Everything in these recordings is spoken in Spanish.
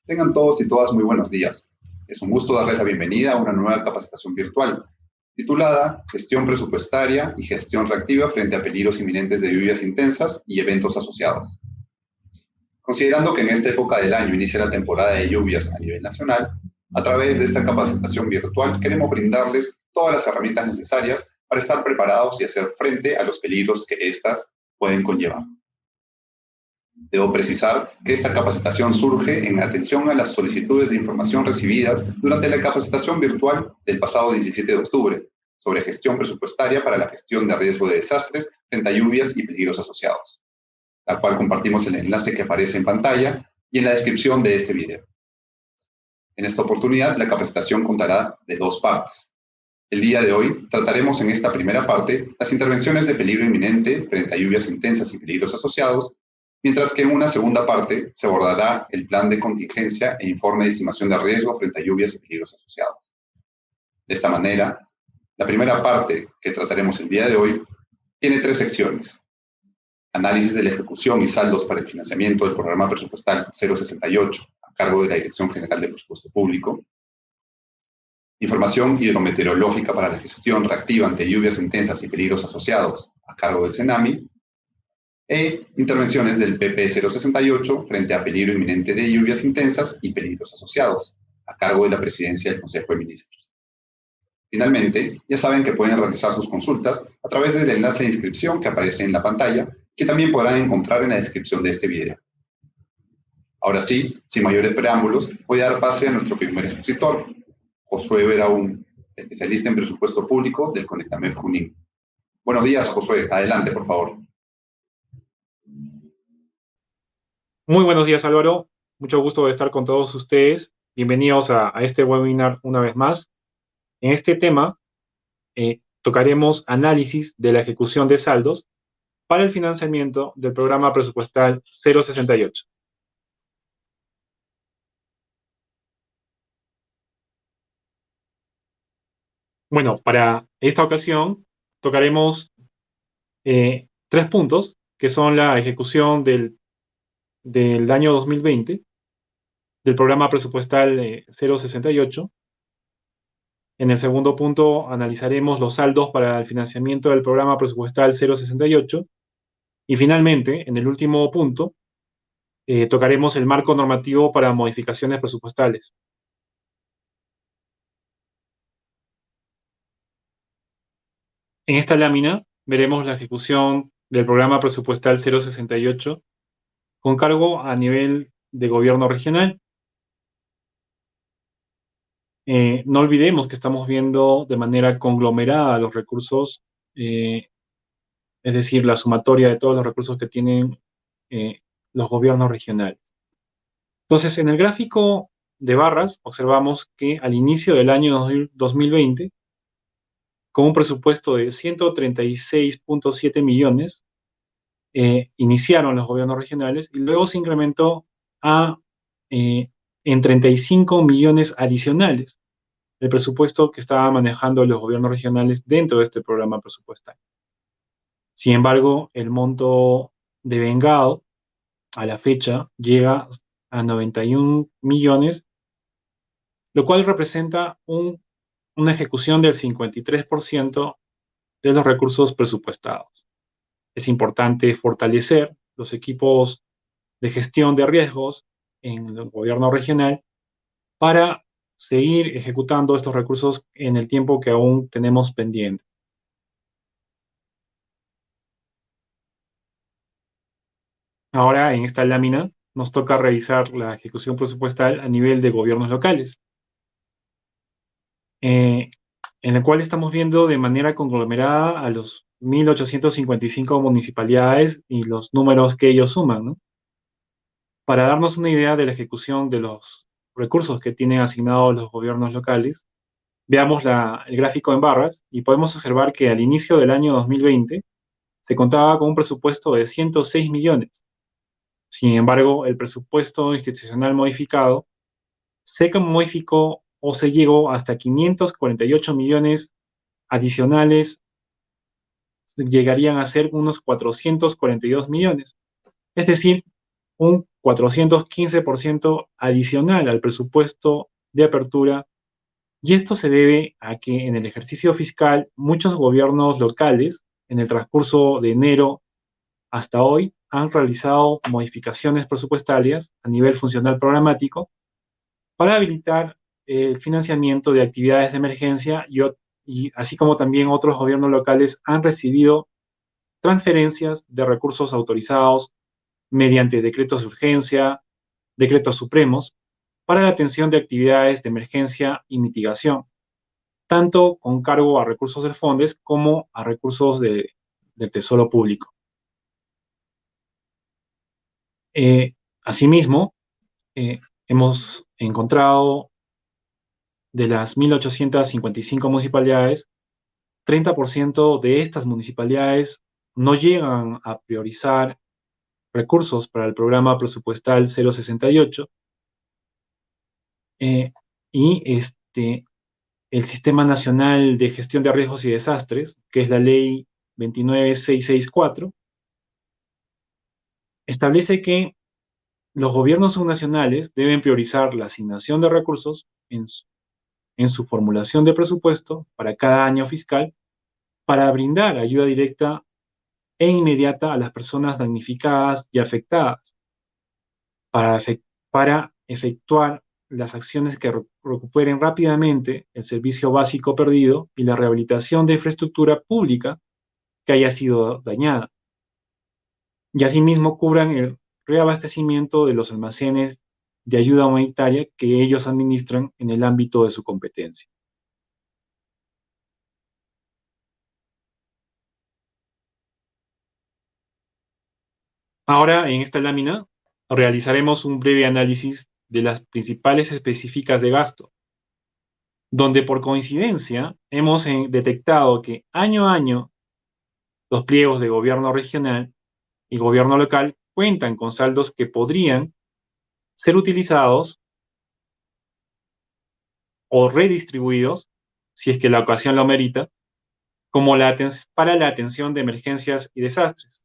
Tengan todos y todas muy buenos días. Es un gusto darles la bienvenida a una nueva capacitación virtual, titulada Gestión Presupuestaria y Gestión Reactiva frente a peligros inminentes de lluvias intensas y eventos asociados. Considerando que en esta época del año inicia la temporada de lluvias a nivel nacional, a través de esta capacitación virtual queremos brindarles todas las herramientas necesarias para estar preparados y hacer frente a los peligros que éstas pueden conllevar. Debo precisar que esta capacitación surge en atención a las solicitudes de información recibidas durante la capacitación virtual del pasado 17 de octubre sobre gestión presupuestaria para la gestión de riesgo de desastres frente a lluvias y peligros asociados, la cual compartimos el enlace que aparece en pantalla y en la descripción de este video. En esta oportunidad, la capacitación contará de dos partes. El día de hoy trataremos en esta primera parte las intervenciones de peligro inminente frente a lluvias intensas y peligros asociados, mientras que en una segunda parte se abordará el plan de contingencia e informe de estimación de riesgo frente a lluvias y peligros asociados. De esta manera, la primera parte que trataremos el día de hoy tiene tres secciones: análisis de la ejecución y saldos para el financiamiento del programa presupuestal 068 a cargo de la Dirección General de Presupuesto Público, información hidrometeorológica para la gestión reactiva ante lluvias intensas y peligros asociados a cargo del CENAMI, e intervenciones del PP 068 frente a peligro inminente de lluvias intensas y peligros asociados, a cargo de la Presidencia del Consejo de Ministros. Finalmente, ya saben que pueden realizar sus consultas a través del enlace de inscripción que aparece en la pantalla, que también podrán encontrar en la descripción de este video. Ahora sí, sin mayores preámbulos, voy a dar pase a nuestro primer expositor, Josué Veraún, especialista en presupuesto público del Conectamed Junín. Buenos días, Josué. Adelante, por favor. Muy buenos días, Álvaro. Mucho gusto de estar con todos ustedes. Bienvenidos a este webinar una vez más. En este tema tocaremos análisis de la ejecución de saldos para el financiamiento del programa presupuestal 068. Bueno, para esta ocasión tocaremos tres puntos, que son la ejecución del año 2020 del programa presupuestal 068. En el segundo punto analizaremos los saldos para el financiamiento del programa presupuestal 068. Y finalmente, en el último punto, tocaremos el marco normativo para modificaciones presupuestales. En esta lámina veremos la ejecución del programa presupuestal 068 con cargo a nivel de gobierno regional. No olvidemos que estamos viendo de manera conglomerada los recursos, es decir, la sumatoria de todos los recursos que tienen los gobiernos regionales. Entonces, en el gráfico de barras observamos que al inicio del año 2020, con un presupuesto de 136.7 millones, iniciaron los gobiernos regionales y luego se incrementó en 35 millones adicionales el presupuesto que estaban manejando los gobiernos regionales dentro de este programa presupuestal. Sin embargo, el monto devengado a la fecha llega a 91 millones, lo cual representa una ejecución del 53% de los recursos presupuestados. Es importante fortalecer los equipos de gestión de riesgos en el gobierno regional para seguir ejecutando estos recursos en el tiempo que aún tenemos pendiente. Ahora, en esta lámina, nos toca revisar la ejecución presupuestal a nivel de gobiernos locales, en el cual estamos viendo de manera conglomerada a los 1.855 municipalidades y los números que ellos suman, ¿no? Para darnos una idea de la ejecución de los recursos que tienen asignados los gobiernos locales, veamos el gráfico en barras y podemos observar que al inicio del año 2020 se contaba con un presupuesto de 106 millones. Sin embargo, el presupuesto institucional modificado se modificó o se llegó hasta 548 millones adicionales, llegarían a ser unos 442 millones. Es decir, un 415% adicional al presupuesto de apertura, y esto se debe a que en el ejercicio fiscal muchos gobiernos locales, en el transcurso de enero hasta hoy, han realizado modificaciones presupuestarias a nivel funcional programático para habilitar el financiamiento de actividades de emergencia y así como también otros gobiernos locales han recibido transferencias de recursos autorizados mediante decretos de urgencia, decretos supremos, para la atención de actividades de emergencia y mitigación, tanto con cargo a recursos del FONDES como a recursos del Tesoro Público. Asimismo, hemos encontrado de las 1.855 municipalidades, 30% de estas municipalidades no llegan a priorizar recursos para el programa presupuestal 068, y el Sistema Nacional de Gestión de Riesgos y Desastres, que es la Ley 29664, establece que los gobiernos subnacionales deben priorizar la asignación de recursos en su formulación de presupuesto para cada año fiscal para brindar ayuda directa e inmediata a las personas damnificadas y afectadas, para, para efectuar las acciones que recuperen rápidamente el servicio básico perdido y la rehabilitación de infraestructura pública que haya sido dañada. Y asimismo cubran el reabastecimiento de los almacenes de ayuda humanitaria que ellos administran en el ámbito de su competencia. Ahora, en esta lámina, realizaremos un breve análisis de las principales específicas de gasto, donde por coincidencia hemos detectado que año a año los pliegos de gobierno regional y gobierno local cuentan con saldos que podrían ser utilizados o redistribuidos, si es que la ocasión lo merita, como para la atención de emergencias y desastres.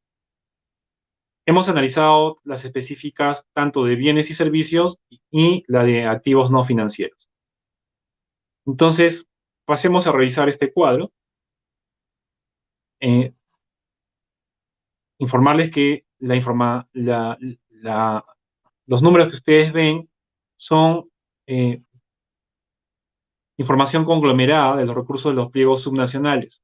Hemos analizado las específicas tanto de bienes y servicios y la de activos no financieros. Entonces, pasemos a revisar este cuadro. Informarles que los números que ustedes ven son información conglomerada de los recursos de los pliegos subnacionales.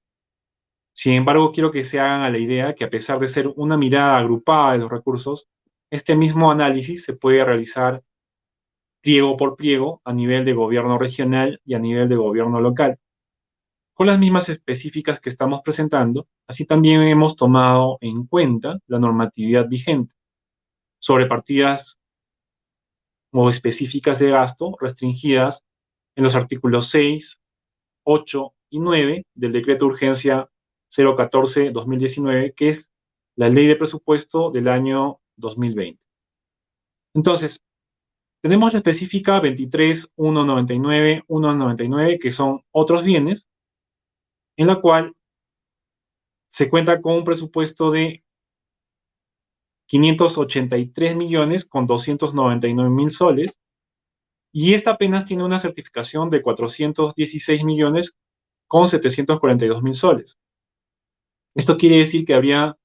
Sin embargo, quiero que se hagan a la idea que a pesar de ser una mirada agrupada de los recursos, este mismo análisis se puede realizar pliego por pliego a nivel de gobierno regional y a nivel de gobierno local, con las mismas específicas que estamos presentando. Así también hemos tomado en cuenta la normatividad vigente sobre partidas o específicas de gasto restringidas en los artículos 6, 8 y 9 del Decreto de Urgencia 014-2019, que es la Ley de Presupuesto del año 2020. Entonces, tenemos la específica 23.199, que son otros bienes, en la cual se cuenta con un presupuesto de 583.299.000 soles, y esta apenas tiene una certificación de 416.742.000 soles. Esto quiere decir que habría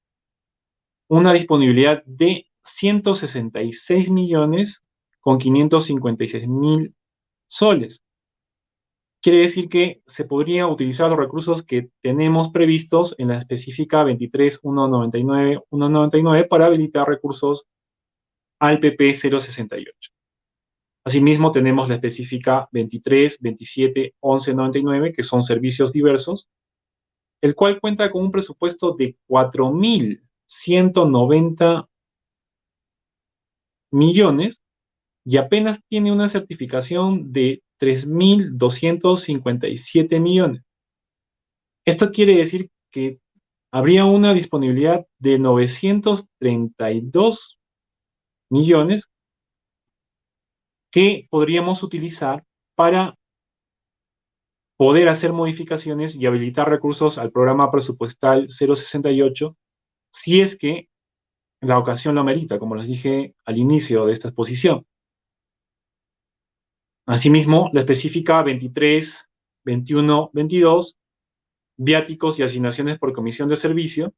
una disponibilidad de 166.556.000 soles. Quiere decir que se podrían utilizar los recursos que tenemos previstos en la específica 23.199.199 para habilitar recursos al PP 068. Asimismo, tenemos la específica 23, 27, 11, 99, que son servicios diversos, el cual cuenta con un presupuesto de 4.190 millones y apenas tiene una certificación de 3.257 millones. Esto quiere decir que habría una disponibilidad de 932 millones que podríamos utilizar para poder hacer modificaciones y habilitar recursos al programa presupuestal 068, si es que la ocasión lo amerita, como les dije al inicio de esta exposición. Asimismo, la específica 23, 21, 22, viáticos y asignaciones por comisión de servicio,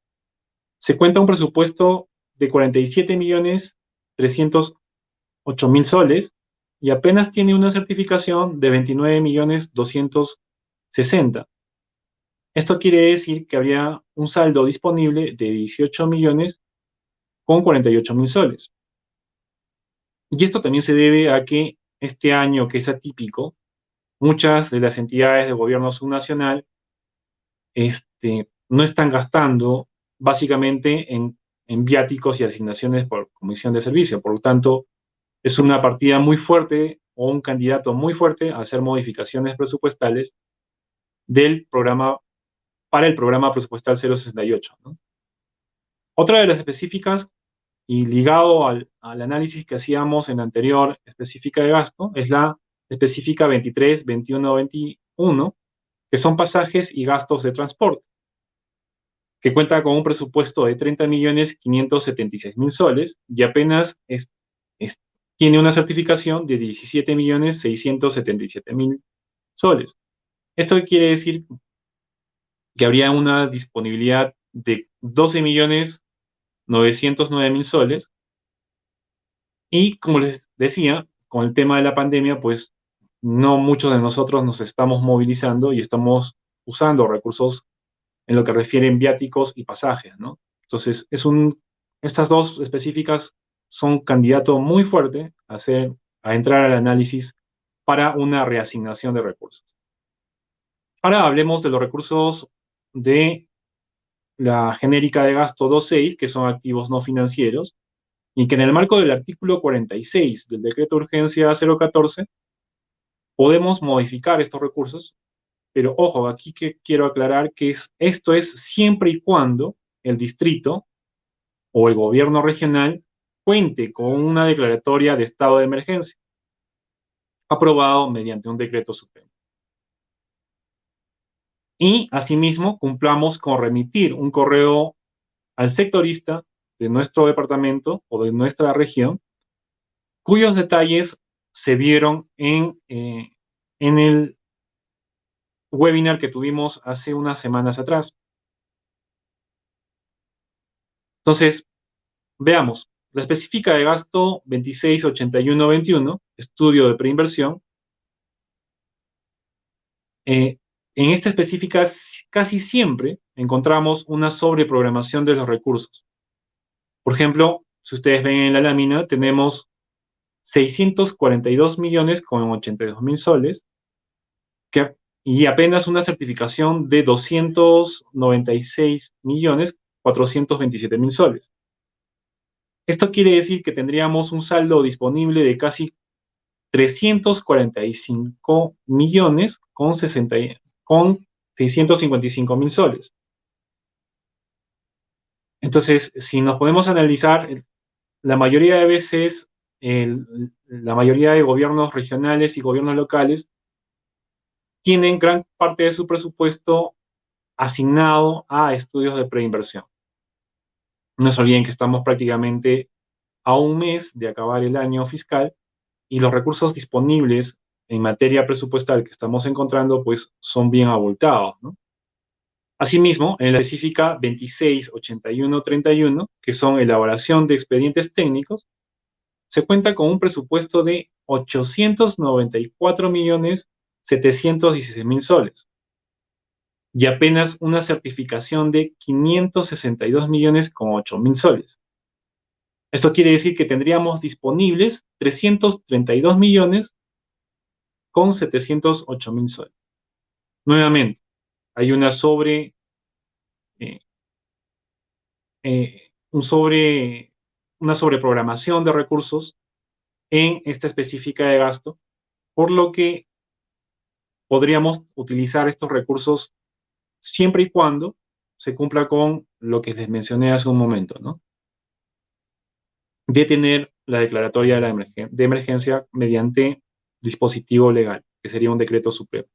se cuenta un presupuesto de 47.308.000 soles y apenas tiene una certificación de 29.260.000. Esto quiere decir que habría un saldo disponible de 18 millones con 48.000 soles. Y esto también se debe a que este año, que es atípico, muchas de las entidades de gobierno subnacional no están gastando básicamente en viáticos y asignaciones por comisión de servicio. Por lo tanto, es una partida muy fuerte o un candidato muy fuerte a hacer modificaciones presupuestales del programa para el programa presupuestal 068, ¿no? Otra de las específicas, y ligado al análisis que hacíamos en la anterior específica de gasto, es la específica 23, 21, 21, que son pasajes y gastos de transporte, que cuenta con un presupuesto de 30.576.000 soles y apenas tiene una certificación de 17.677.000 soles. Esto quiere decir que habría una disponibilidad de 12.909.000 soles. Y como les decía, con el tema de la pandemia, pues no muchos de nosotros nos estamos movilizando y estamos usando recursos en lo que refieren viáticos y pasajes, ¿no? Entonces, estas dos específicas son candidato muy fuerte a entrar al análisis para una reasignación de recursos. Ahora hablemos de los recursos de la genérica de gasto 2.6, que son activos no financieros, y que en el marco del artículo 46 del decreto de urgencia 014 podemos modificar estos recursos, pero ojo, aquí que quiero aclarar que esto es siempre y cuando el distrito o el gobierno regional cuente con una declaratoria de estado de emergencia, aprobado mediante un decreto supremo. Y asimismo cumplamos con remitir un correo al sectorista de nuestro departamento o de nuestra región, cuyos detalles se vieron en el webinar que tuvimos hace unas semanas atrás. Entonces, veamos. La específica de gasto 268121, estudio de preinversión. En esta específica casi siempre encontramos una sobreprogramación de los recursos. Por ejemplo, si ustedes ven en la lámina, tenemos 642 millones con 82.000 soles y apenas una certificación de 296 millones 427.000 soles. Esto quiere decir que tendríamos un saldo disponible de casi 345 millones con 655.000 soles. Entonces, si nos podemos analizar, la mayoría de veces, la mayoría de gobiernos regionales y gobiernos locales tienen gran parte de su presupuesto asignado a estudios de preinversión. No se olviden que estamos prácticamente a un mes de acabar el año fiscal y los recursos disponibles en materia presupuestal que estamos encontrando, pues son bien abultados, ¿no? Asimismo, en la específica 268131, que son elaboración de expedientes técnicos, se cuenta con un presupuesto de 894.716.000 soles y apenas una certificación de 562 millones con 8.000 soles. Esto quiere decir que tendríamos disponibles 332 millones con 708.000 soles. Nuevamente, hay una eh, una sobreprogramación de recursos en esta específica de gasto, por lo que podríamos utilizar estos recursos siempre y cuando se cumpla con lo que les mencioné hace un momento, ¿no? De tener la declaratoria de emergencia mediante dispositivo legal, que sería un decreto supremo.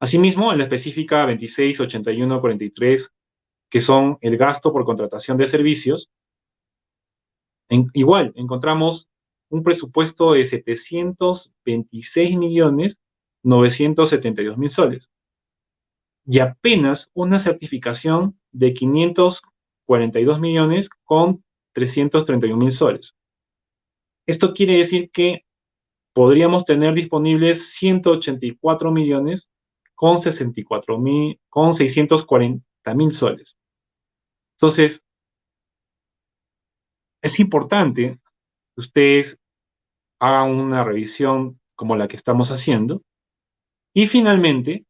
Asimismo, en la específica 268143, que son el gasto por contratación de servicios, igual encontramos un presupuesto de 726.972.000 soles y apenas una certificación de 542 millones con 331.000 soles. Esto quiere decir que podríamos tener disponibles 184 millones con 640.000 soles. Entonces, es importante que ustedes hagan una revisión como la que estamos haciendo y finalmente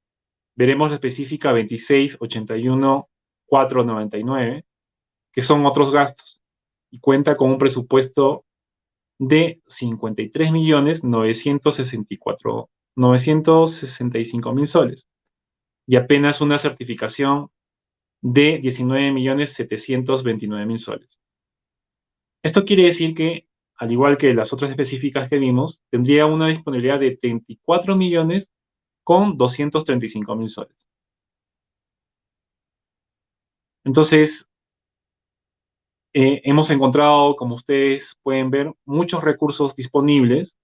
veremos la específica 2681.499, que son otros gastos, y cuenta con un presupuesto de 53.965.000 soles y apenas una certificación de 19.729.000 soles. Esto quiere decir que, al igual que las otras específicas que vimos, tendría una disponibilidad de 34 millones con 235.000 soles. Entonces, hemos encontrado, como ustedes pueden ver, muchos recursos disponibles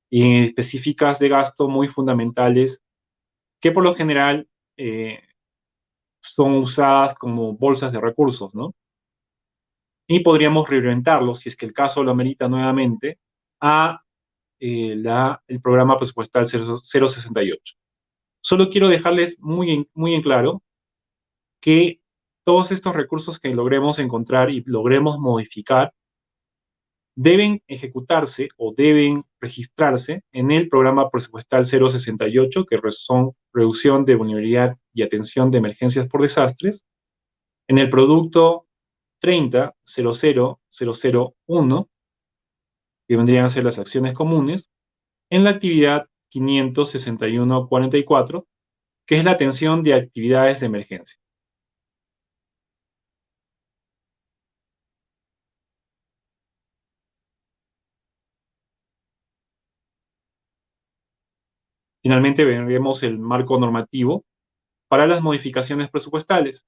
y en específicas de gasto muy fundamentales que por lo general son usadas como bolsas de recursos, ¿no? Y podríamos reorientarlos, si es que el caso lo amerita nuevamente, a el programa presupuestal 068. Solo quiero dejarles muy en claro que todos estos recursos que logremos encontrar y logremos modificar deben ejecutarse o deben registrarse en el programa presupuestal 068, que son reducción de vulnerabilidad y atención de emergencias por desastres, en el producto 30.00.001, que vendrían a ser las acciones comunes, en la actividad 561.44, que es la atención de actividades de emergencia. Finalmente veremos el marco normativo para las modificaciones presupuestales.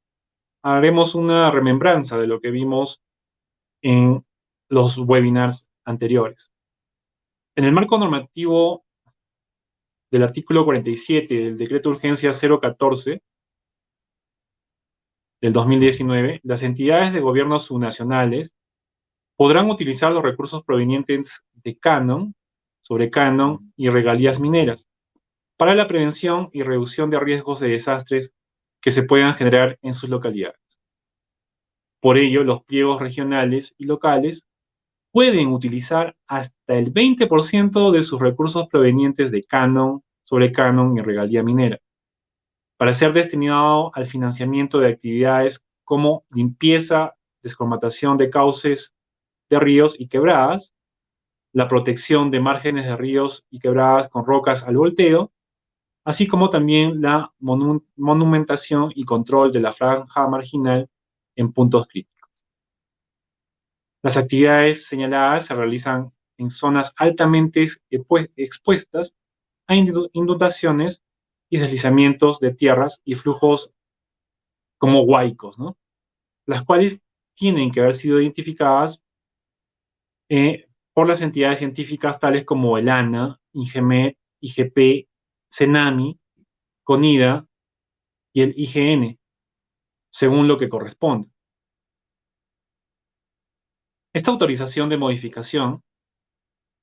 Haremos una remembranza de lo que vimos en los webinars anteriores. En el marco normativo del artículo 47 del Decreto de Urgencia 014 del 2019, las entidades de gobierno subnacionales podrán utilizar los recursos provenientes de canon, sobre canon y regalías mineras para la prevención y reducción de riesgos de desastres que se puedan generar en sus localidades. Por ello, los pliegos regionales y locales pueden utilizar hasta el 20% de sus recursos provenientes de canon, sobre canon y regalía minera, para ser destinado al financiamiento de actividades como limpieza, descomatación de cauces de ríos y quebradas, la protección de márgenes de ríos y quebradas con rocas al volteo, así como también la monumentación y control de la franja marginal en puntos críticos. Las actividades señaladas se realizan en zonas altamente expuestas a inundaciones y deslizamientos de tierras y flujos como huaicos, ¿no? Las cuales tienen que haber sido identificadas por las entidades científicas tales como el ANA, INGEMET, IGP, CENAMI, CONIDA y el IGN, según lo que corresponda. Esta autorización de modificación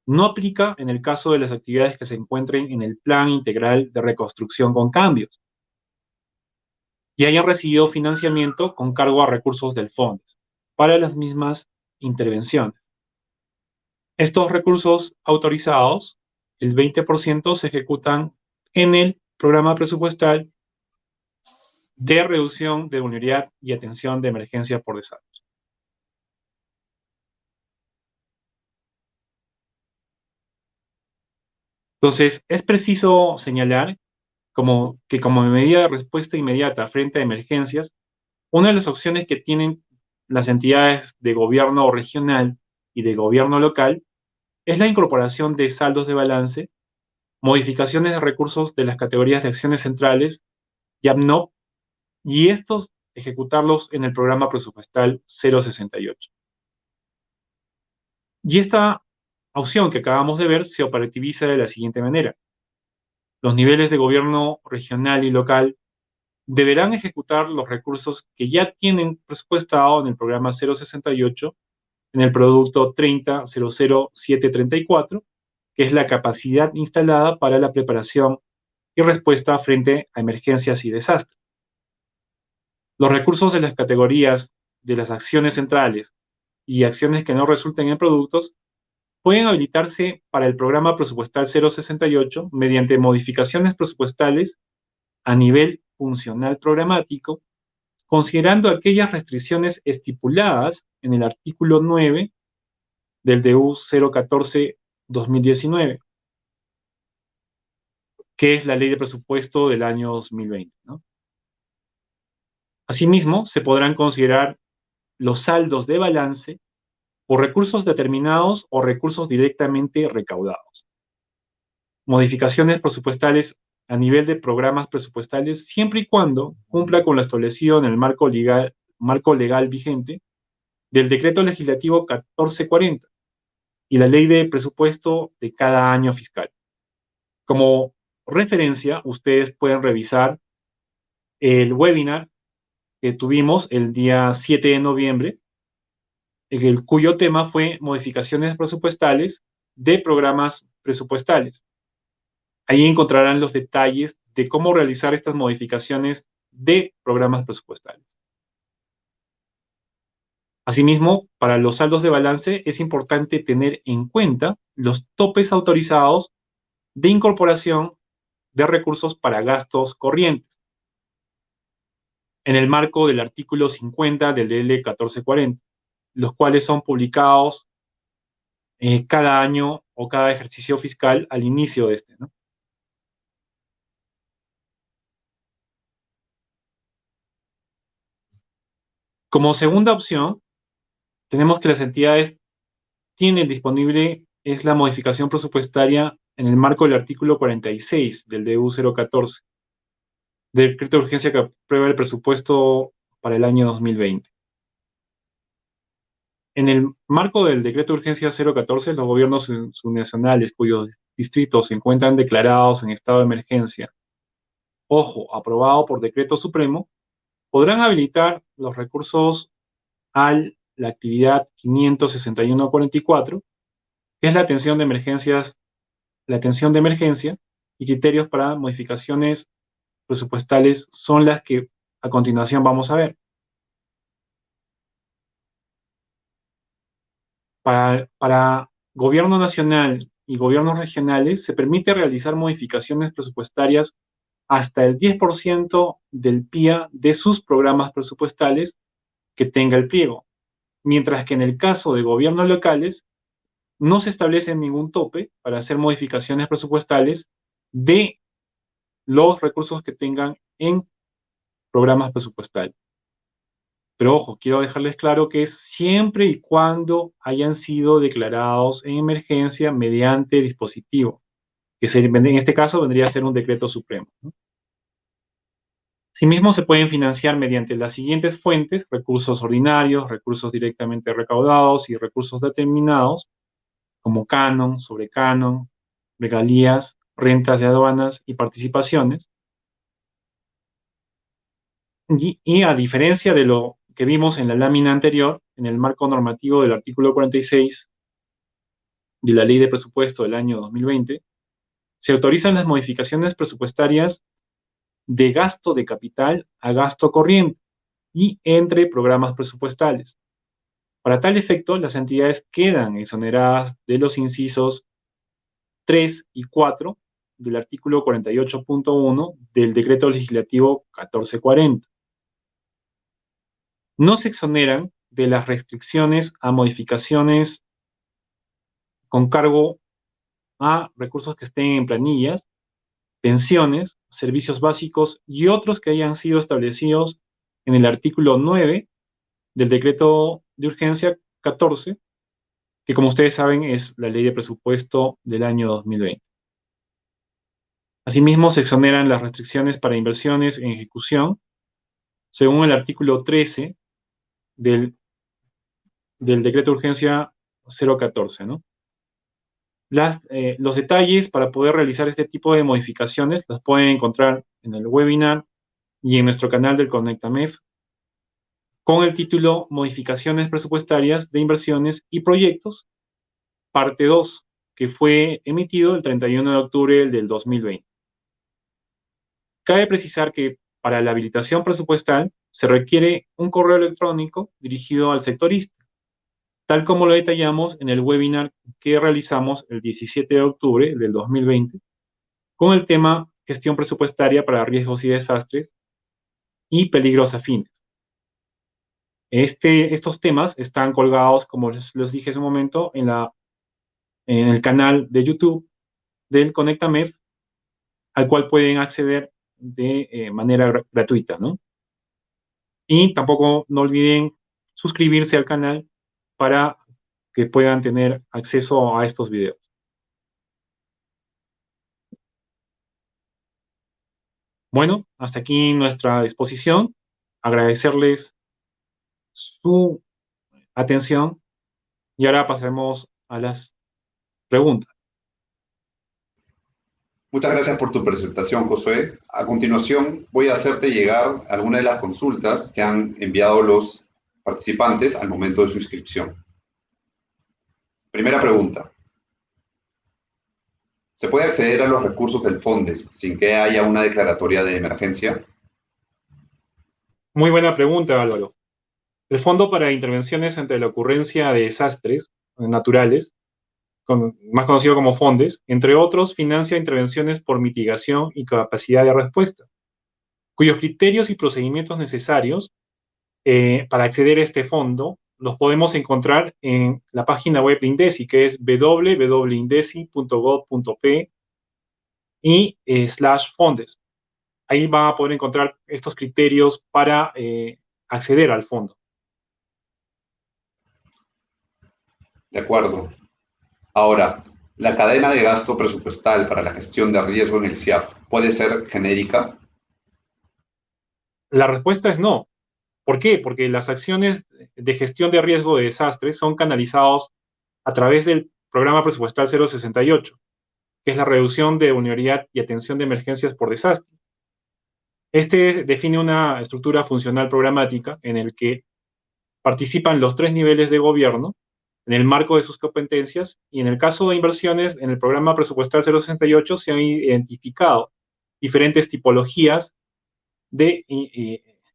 no aplica en el caso de las actividades que se encuentren en el Plan Integral de Reconstrucción con Cambios y hayan recibido financiamiento con cargo a recursos del FONDES para las mismas intervenciones. Estos recursos autorizados, el 20% se ejecutan en el programa presupuestal de reducción de vulnerabilidad y atención de emergencia por desastres. Entonces, es preciso señalar que como medida de respuesta inmediata frente a emergencias, una de las opciones que tienen las entidades de gobierno regional y de gobierno local es la incorporación de saldos de balance, modificaciones de recursos de las categorías de acciones centrales, YAPNOP, y estos ejecutarlos en el programa presupuestal 068. Y esta opción que acabamos de ver se operativiza de la siguiente manera. Los niveles de gobierno regional y local deberán ejecutar los recursos que ya tienen presupuestado en el programa 068 en el producto 30.00.734, que es la capacidad instalada para la preparación y respuesta frente a emergencias y desastres. Los recursos de las categorías de las acciones centrales y acciones que no resulten en productos pueden habilitarse para el programa presupuestal 068 mediante modificaciones presupuestales a nivel funcional programático, considerando aquellas restricciones estipuladas en el artículo 9 del DU 014-2019, que es la ley de presupuesto del año 2020, ¿no? Asimismo, se podrán considerar los saldos de balance por recursos determinados o recursos directamente recaudados. Modificaciones presupuestales a nivel de programas presupuestales siempre y cuando cumpla con lo establecido en el marco legal vigente del Decreto Legislativo 1440 y la Ley de Presupuesto de cada año fiscal. Como referencia, ustedes pueden revisar el webinar que tuvimos el día 7 de noviembre, cuyo tema fue modificaciones presupuestales de programas presupuestales. Ahí encontrarán los detalles de cómo realizar estas modificaciones de programas presupuestales. Asimismo, para los saldos de balance es importante tener en cuenta los topes autorizados de incorporación de recursos para gastos corrientes, en el marco del artículo 50 del DL 1440, los cuales son publicados cada año o cada ejercicio fiscal al inicio de este, ¿no? Como segunda opción, tenemos que las entidades tienen disponible es la modificación presupuestaria en el marco del artículo 46 del DU 014, decreto de urgencia que aprueba el presupuesto para el año 2020. En el marco del decreto de urgencia 014, los gobiernos subnacionales cuyos distritos se encuentran declarados en estado de emergencia, ojo, aprobado por decreto supremo, podrán habilitar los recursos a la actividad 561.44, que es la atención de emergencias, la atención de emergencia, y criterios para modificaciones presupuestales son las que a continuación vamos a ver. Para gobierno nacional y gobiernos regionales se permite realizar modificaciones presupuestarias hasta el 10% del PIA de sus programas presupuestales que tenga el pliego, mientras que en el caso de gobiernos locales no se establece ningún tope para hacer modificaciones presupuestales de los recursos que tengan en programas presupuestales. Pero ojo, quiero dejarles claro que es siempre y cuando hayan sido declarados en emergencia mediante dispositivo, que en este caso vendría a ser un decreto supremo, ¿no? Asimismo, se pueden financiar mediante las siguientes fuentes: recursos ordinarios, recursos directamente recaudados y recursos determinados, como canon, sobrecanon, regalías, rentas de aduanas y participaciones. Y a diferencia de lo que vimos en la lámina anterior, en el marco normativo del artículo 46 de la Ley de Presupuesto del año 2020, se autorizan las modificaciones presupuestarias de gasto de capital a gasto corriente y entre programas presupuestales. Para tal efecto, las entidades quedan exoneradas de los incisos 3 y 4 del artículo 48.1 del Decreto Legislativo 1440. No se exoneran de las restricciones a modificaciones con cargo a recursos que estén en planillas, pensiones, servicios básicos y otros que hayan sido establecidos en el artículo 9 del Decreto de Urgencia 14, que como ustedes saben es la Ley de Presupuesto del año 2020. Asimismo, se exoneran las restricciones para inversiones en ejecución según el artículo 13 del decreto de urgencia 014, ¿no? Los detalles para poder realizar este tipo de modificaciones los pueden encontrar en el webinar y en nuestro canal del ConectaMEF con el título Modificaciones presupuestarias de inversiones y proyectos, parte 2, que fue emitido el 31 de octubre del 2020. Cabe precisar que para la habilitación presupuestal se requiere un correo electrónico dirigido al sectorista, tal como lo detallamos en el webinar que realizamos el 17 de octubre del 2020, con el tema Gestión presupuestaria para riesgos y desastres y peligros afines. Estos temas están colgados, como les dije hace un momento, en el canal de YouTube del ConectaMEF, al cual pueden acceder de manera gratuita, ¿no? Y tampoco no olviden suscribirse al canal para que puedan tener acceso a estos videos. Bueno, hasta aquí nuestra exposición. Agradecerles su atención y ahora pasaremos a las preguntas. Muchas gracias por tu presentación, Josué. A continuación, voy a hacerte llegar algunas de las consultas que han enviado los participantes al momento de su inscripción. Primera pregunta. ¿Se puede acceder a los recursos del FONDES sin que haya una declaratoria de emergencia? Muy buena pregunta, Álvaro. El Fondo para Intervenciones ante la ocurrencia de desastres naturales, más conocido como FONDES, entre otros, financia intervenciones por mitigación y capacidad de respuesta, cuyos criterios y procedimientos necesarios para acceder a este fondo los podemos encontrar en la página web de INDECI, que es www.indeci.gov.p y /fondes. Ahí van a poder encontrar estos criterios para acceder al fondo. De acuerdo. Ahora, ¿la cadena de gasto presupuestal para la gestión de riesgo en el CIAF puede ser genérica? La respuesta es no. ¿Por qué? Porque las acciones de gestión de riesgo de desastres son canalizados a través del programa presupuestal 068, que es la reducción de vulnerabilidad y atención de emergencias por desastre. Este define una estructura funcional programática en el que participan los 3 niveles de gobierno en el marco de sus competencias y en el caso de inversiones, en el programa presupuestal 068 se han identificado diferentes tipologías de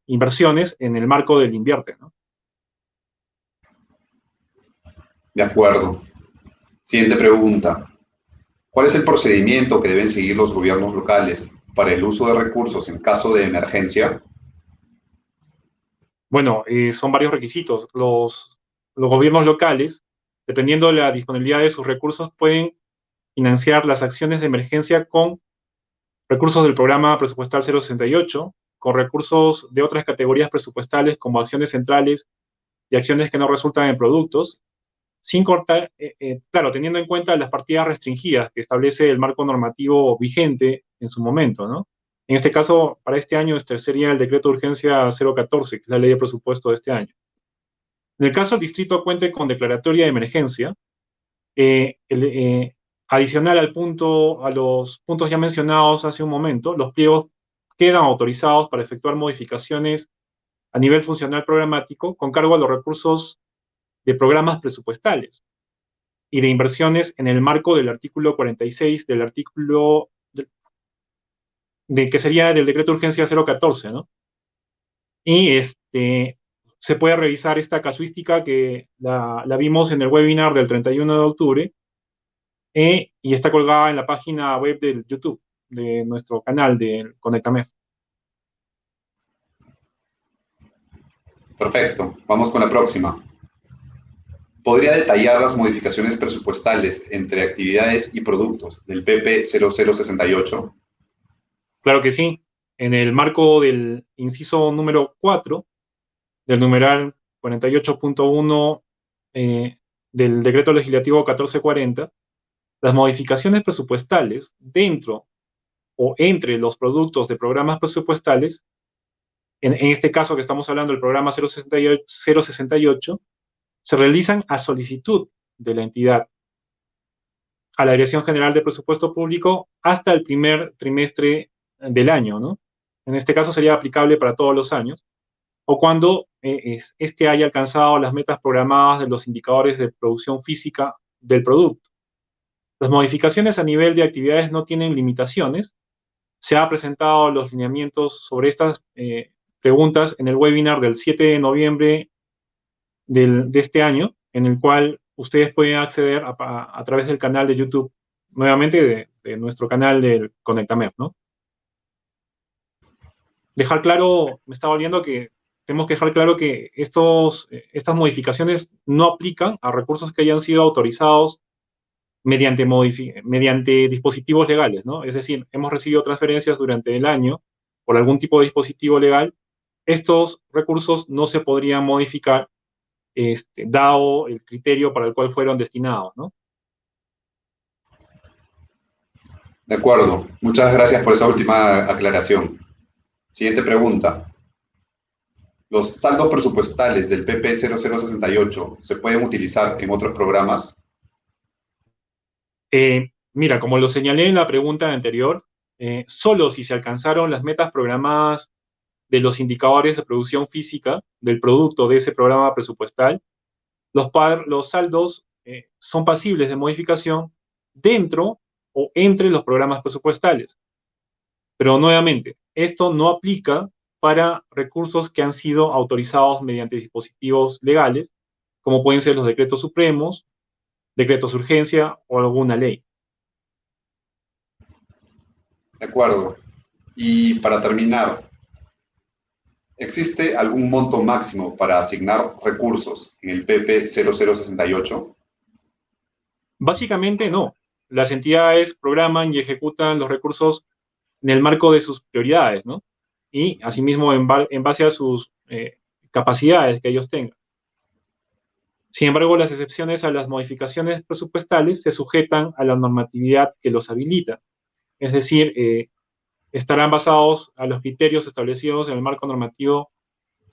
inversiones en el marco del Invierte, ¿no? De acuerdo. Siguiente pregunta. ¿Cuál es el procedimiento que deben seguir los gobiernos locales para el uso de recursos en caso de emergencia? Bueno, son varios requisitos. Los gobiernos locales, dependiendo de la disponibilidad de sus recursos, pueden financiar las acciones de emergencia con recursos del programa presupuestal 068, con recursos de otras categorías presupuestales como acciones centrales y acciones que no resultan en productos, sin cortar, claro, teniendo en cuenta las partidas restringidas que establece el marco normativo vigente en su momento, ¿no? En este caso, para este año, este sería el decreto de urgencia 014, que es la ley de presupuesto de este año. En el caso el distrito cuente con declaratoria de emergencia, adicional a los puntos ya mencionados hace un momento, los pliegos quedan autorizados para efectuar modificaciones a nivel funcional programático con cargo a los recursos de programas presupuestales y de inversiones en el marco del artículo 46 del artículo que sería del decreto de urgencia 014, ¿no? Y se puede revisar esta casuística que la vimos en el webinar del 31 de octubre y está colgada en la página web del YouTube, de nuestro canal de ConectaMEF. Perfecto. Vamos con la próxima. ¿Podría detallar las modificaciones presupuestales entre actividades y productos del PP 0068? Claro que sí. En el marco del inciso número 4 del numeral 48.1 del decreto legislativo 1440, las modificaciones presupuestales dentro o entre los productos de programas presupuestales en este caso que estamos hablando del programa 068, se realizan a solicitud de la entidad a la Dirección General de Presupuesto Público hasta el primer trimestre del año, ¿no? En este caso sería aplicable para todos los años, o cuando este haya alcanzado las metas programadas de los indicadores de producción física del producto. Las modificaciones a nivel de actividades no tienen limitaciones. Se han presentado los lineamientos sobre estas preguntas en el webinar del 7 de noviembre de este año, en el cual ustedes pueden acceder a través del canal de YouTube, nuevamente de nuestro canal del Conectamer, ¿no? Dejar claro, me estaba olvidando que tenemos que dejar claro que estas modificaciones no aplican a recursos que hayan sido autorizados mediante dispositivos legales, ¿no? Es decir, hemos recibido transferencias durante el año por algún tipo de dispositivo legal. Estos recursos no se podrían modificar dado el criterio para el cual fueron destinados, ¿no? De acuerdo. Muchas gracias por esa última aclaración. Siguiente pregunta. ¿Los saldos presupuestales del PP 0068 se pueden utilizar en otros programas? Mira, como lo señalé en la pregunta anterior, solo si se alcanzaron las metas programadas de los indicadores de producción física del producto de ese programa presupuestal, los saldos son pasibles de modificación dentro o entre los programas presupuestales. Pero nuevamente, esto no aplica para recursos que han sido autorizados mediante dispositivos legales, como pueden ser los decretos supremos, decretos de urgencia o alguna ley. De acuerdo. Y para terminar, ¿existe algún monto máximo para asignar recursos en el PP 0068? Básicamente no. Las entidades programan y ejecutan los recursos en el marco de sus prioridades, ¿no? Y asimismo en base a sus capacidades que ellos tengan. Sin embargo, las excepciones a las modificaciones presupuestales se sujetan a la normatividad que los habilita. Es decir, estarán basados a los criterios establecidos en el marco normativo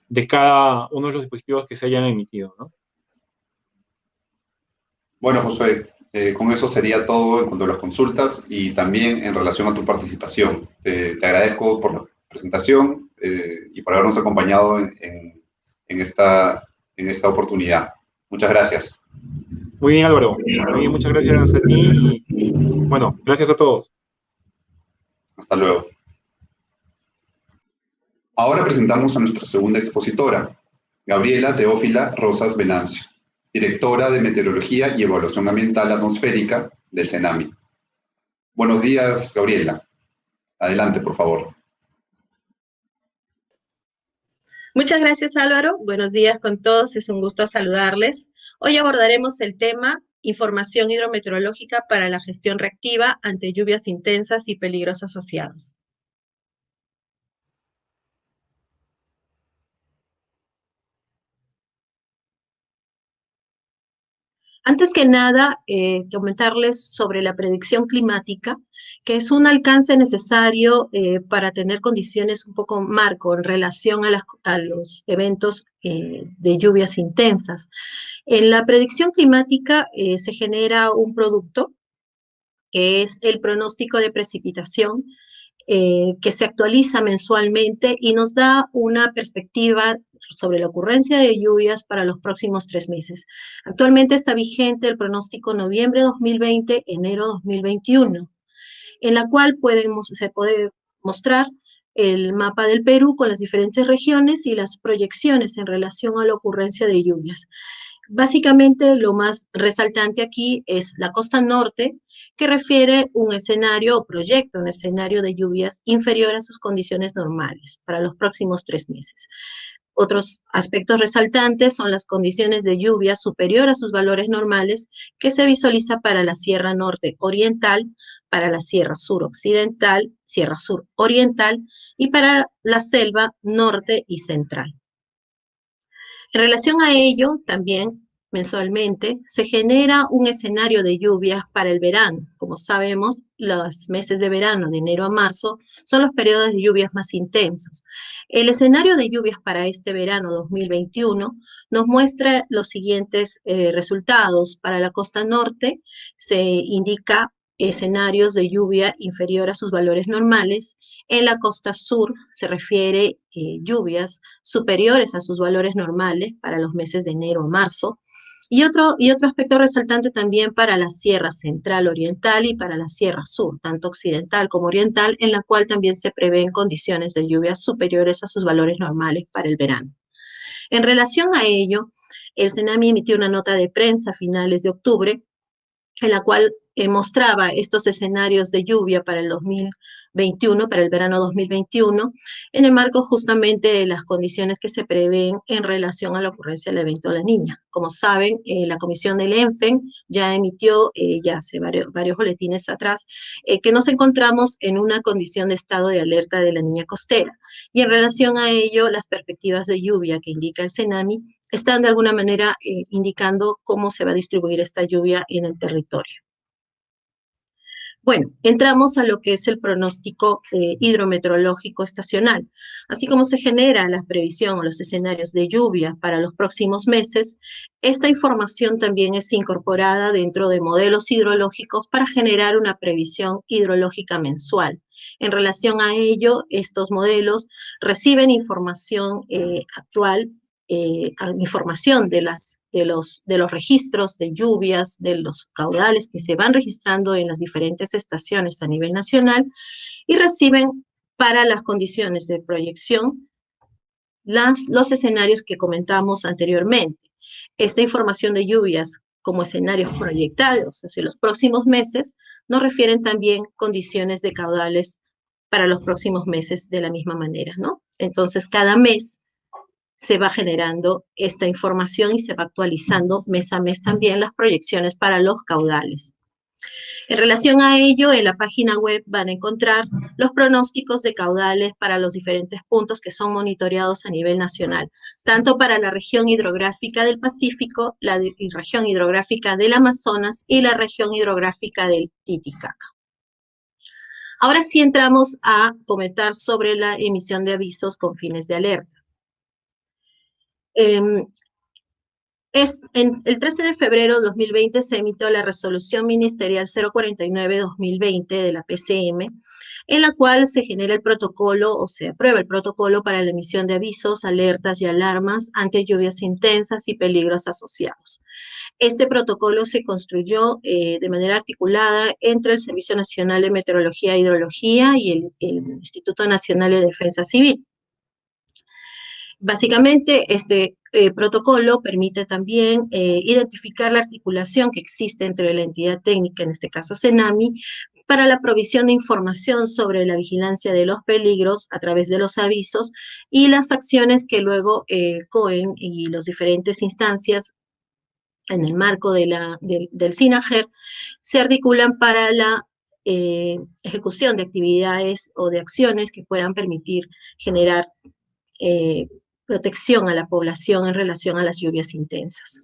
de cada uno de los dispositivos que se hayan emitido, ¿no? Bueno, Josué, con eso sería todo en cuanto a las consultas y también en relación a tu participación. Te agradezco por la presentación y por habernos acompañado en esta oportunidad. Muchas gracias. Muy bien, Álvaro. Muy bien, muchas gracias a ti y bueno, gracias a todos. Hasta luego. Ahora presentamos a nuestra segunda expositora, Gabriela Teófila Rosas Venancio, directora de Meteorología y Evaluación Ambiental Atmosférica del CENAMI. Buenos días, Gabriela. Adelante, por favor. Muchas gracias, Álvaro. Buenos días con todos. Es un gusto saludarles. Hoy abordaremos el tema información hidrometeorológica para la gestión reactiva ante lluvias intensas y peligros asociados. Antes que nada, comentarles sobre la predicción climática, que es un alcance necesario para tener condiciones un poco marco en relación a los eventos de lluvias intensas. En la predicción climática se genera un producto que es el pronóstico de precipitación, que se actualiza mensualmente y nos da una perspectiva sobre la ocurrencia de lluvias para los próximos 3 meses. Actualmente está vigente el pronóstico noviembre 2020, enero 2021, en la cual se puede mostrar el mapa del Perú con las diferentes regiones y las proyecciones en relación a la ocurrencia de lluvias. Básicamente, lo más resaltante aquí es la costa norte, que refiere un escenario o proyecta un escenario de lluvias inferior a sus condiciones normales para los próximos 3 meses. Otros aspectos resaltantes son las condiciones de lluvia superior a sus valores normales que se visualiza para la Sierra Norte Oriental, para la Sierra Sur Occidental, Sierra Sur Oriental y para la Selva Norte y Central. En relación a ello, también mensualmente, se genera un escenario de lluvias para el verano. Como sabemos, los meses de verano, de enero a marzo, son los periodos de lluvias más intensos. El escenario de lluvias para este verano 2021 nos muestra los siguientes resultados. Para la costa norte se indica escenarios de lluvia inferior a sus valores normales. En la costa sur se refiere lluvias superiores a sus valores normales para los meses de enero a marzo. Y otro aspecto resaltante también para la Sierra Central Oriental y para la Sierra Sur, tanto occidental como oriental, en la cual también se prevén condiciones de lluvias superiores a sus valores normales para el verano. En relación a ello, el CENAMI emitió una nota de prensa a finales de octubre, en la cual mostraba estos escenarios de lluvia para el 2021, para el verano 2021, en el marco justamente de las condiciones que se prevén en relación a la ocurrencia del evento La Niña. Como saben, la comisión del ENFEN ya emitió, ya hace varios boletines atrás, que nos encontramos en una condición de estado de alerta de La Niña costera. Y en relación a ello, las perspectivas de lluvia que indica el CENAMI están de alguna manera indicando cómo se va a distribuir esta lluvia en el territorio. Bueno, entramos a lo que es el pronóstico hidrometeorológico estacional. Así como se genera la previsión o los escenarios de lluvia para los próximos meses, esta información también es incorporada dentro de modelos hidrológicos para generar una previsión hidrológica mensual. En relación a ello, estos modelos reciben información actual, información de los registros de lluvias, de los caudales que se van registrando en las diferentes estaciones a nivel nacional y reciben para las condiciones de proyección los escenarios que comentamos anteriormente. Esta información de lluvias como escenarios proyectados hacia los próximos meses nos refieren también condiciones de caudales para los próximos meses de la misma manera, ¿no? Entonces, cada mes se va generando esta información y se va actualizando mes a mes también las proyecciones para los caudales. En relación a ello, en la página web van a encontrar los pronósticos de caudales para los diferentes puntos que son monitoreados a nivel nacional, tanto para la región hidrográfica del Pacífico, la región hidrográfica del Amazonas y la región hidrográfica del Titicaca. Ahora sí entramos a comentar sobre la emisión de avisos con fines de alerta. El 13 de febrero de 2020 se emitió la resolución ministerial 049-2020 de la PCM, en la cual se genera el protocolo o se aprueba el protocolo para la emisión de avisos, alertas y alarmas ante lluvias intensas y peligros asociados. Este protocolo se construyó de manera articulada entre el Servicio Nacional de Meteorología e Hidrología y el Instituto Nacional de Defensa Civil. Básicamente, este protocolo permite también identificar la articulación que existe entre la entidad técnica, en este caso CENAMI, para la provisión de información sobre la vigilancia de los peligros a través de los avisos y las acciones que luego COEN y las diferentes instancias en el marco del SINAGER se articulan para la ejecución de actividades o de acciones que puedan permitir generar protección a la población en relación a las lluvias intensas.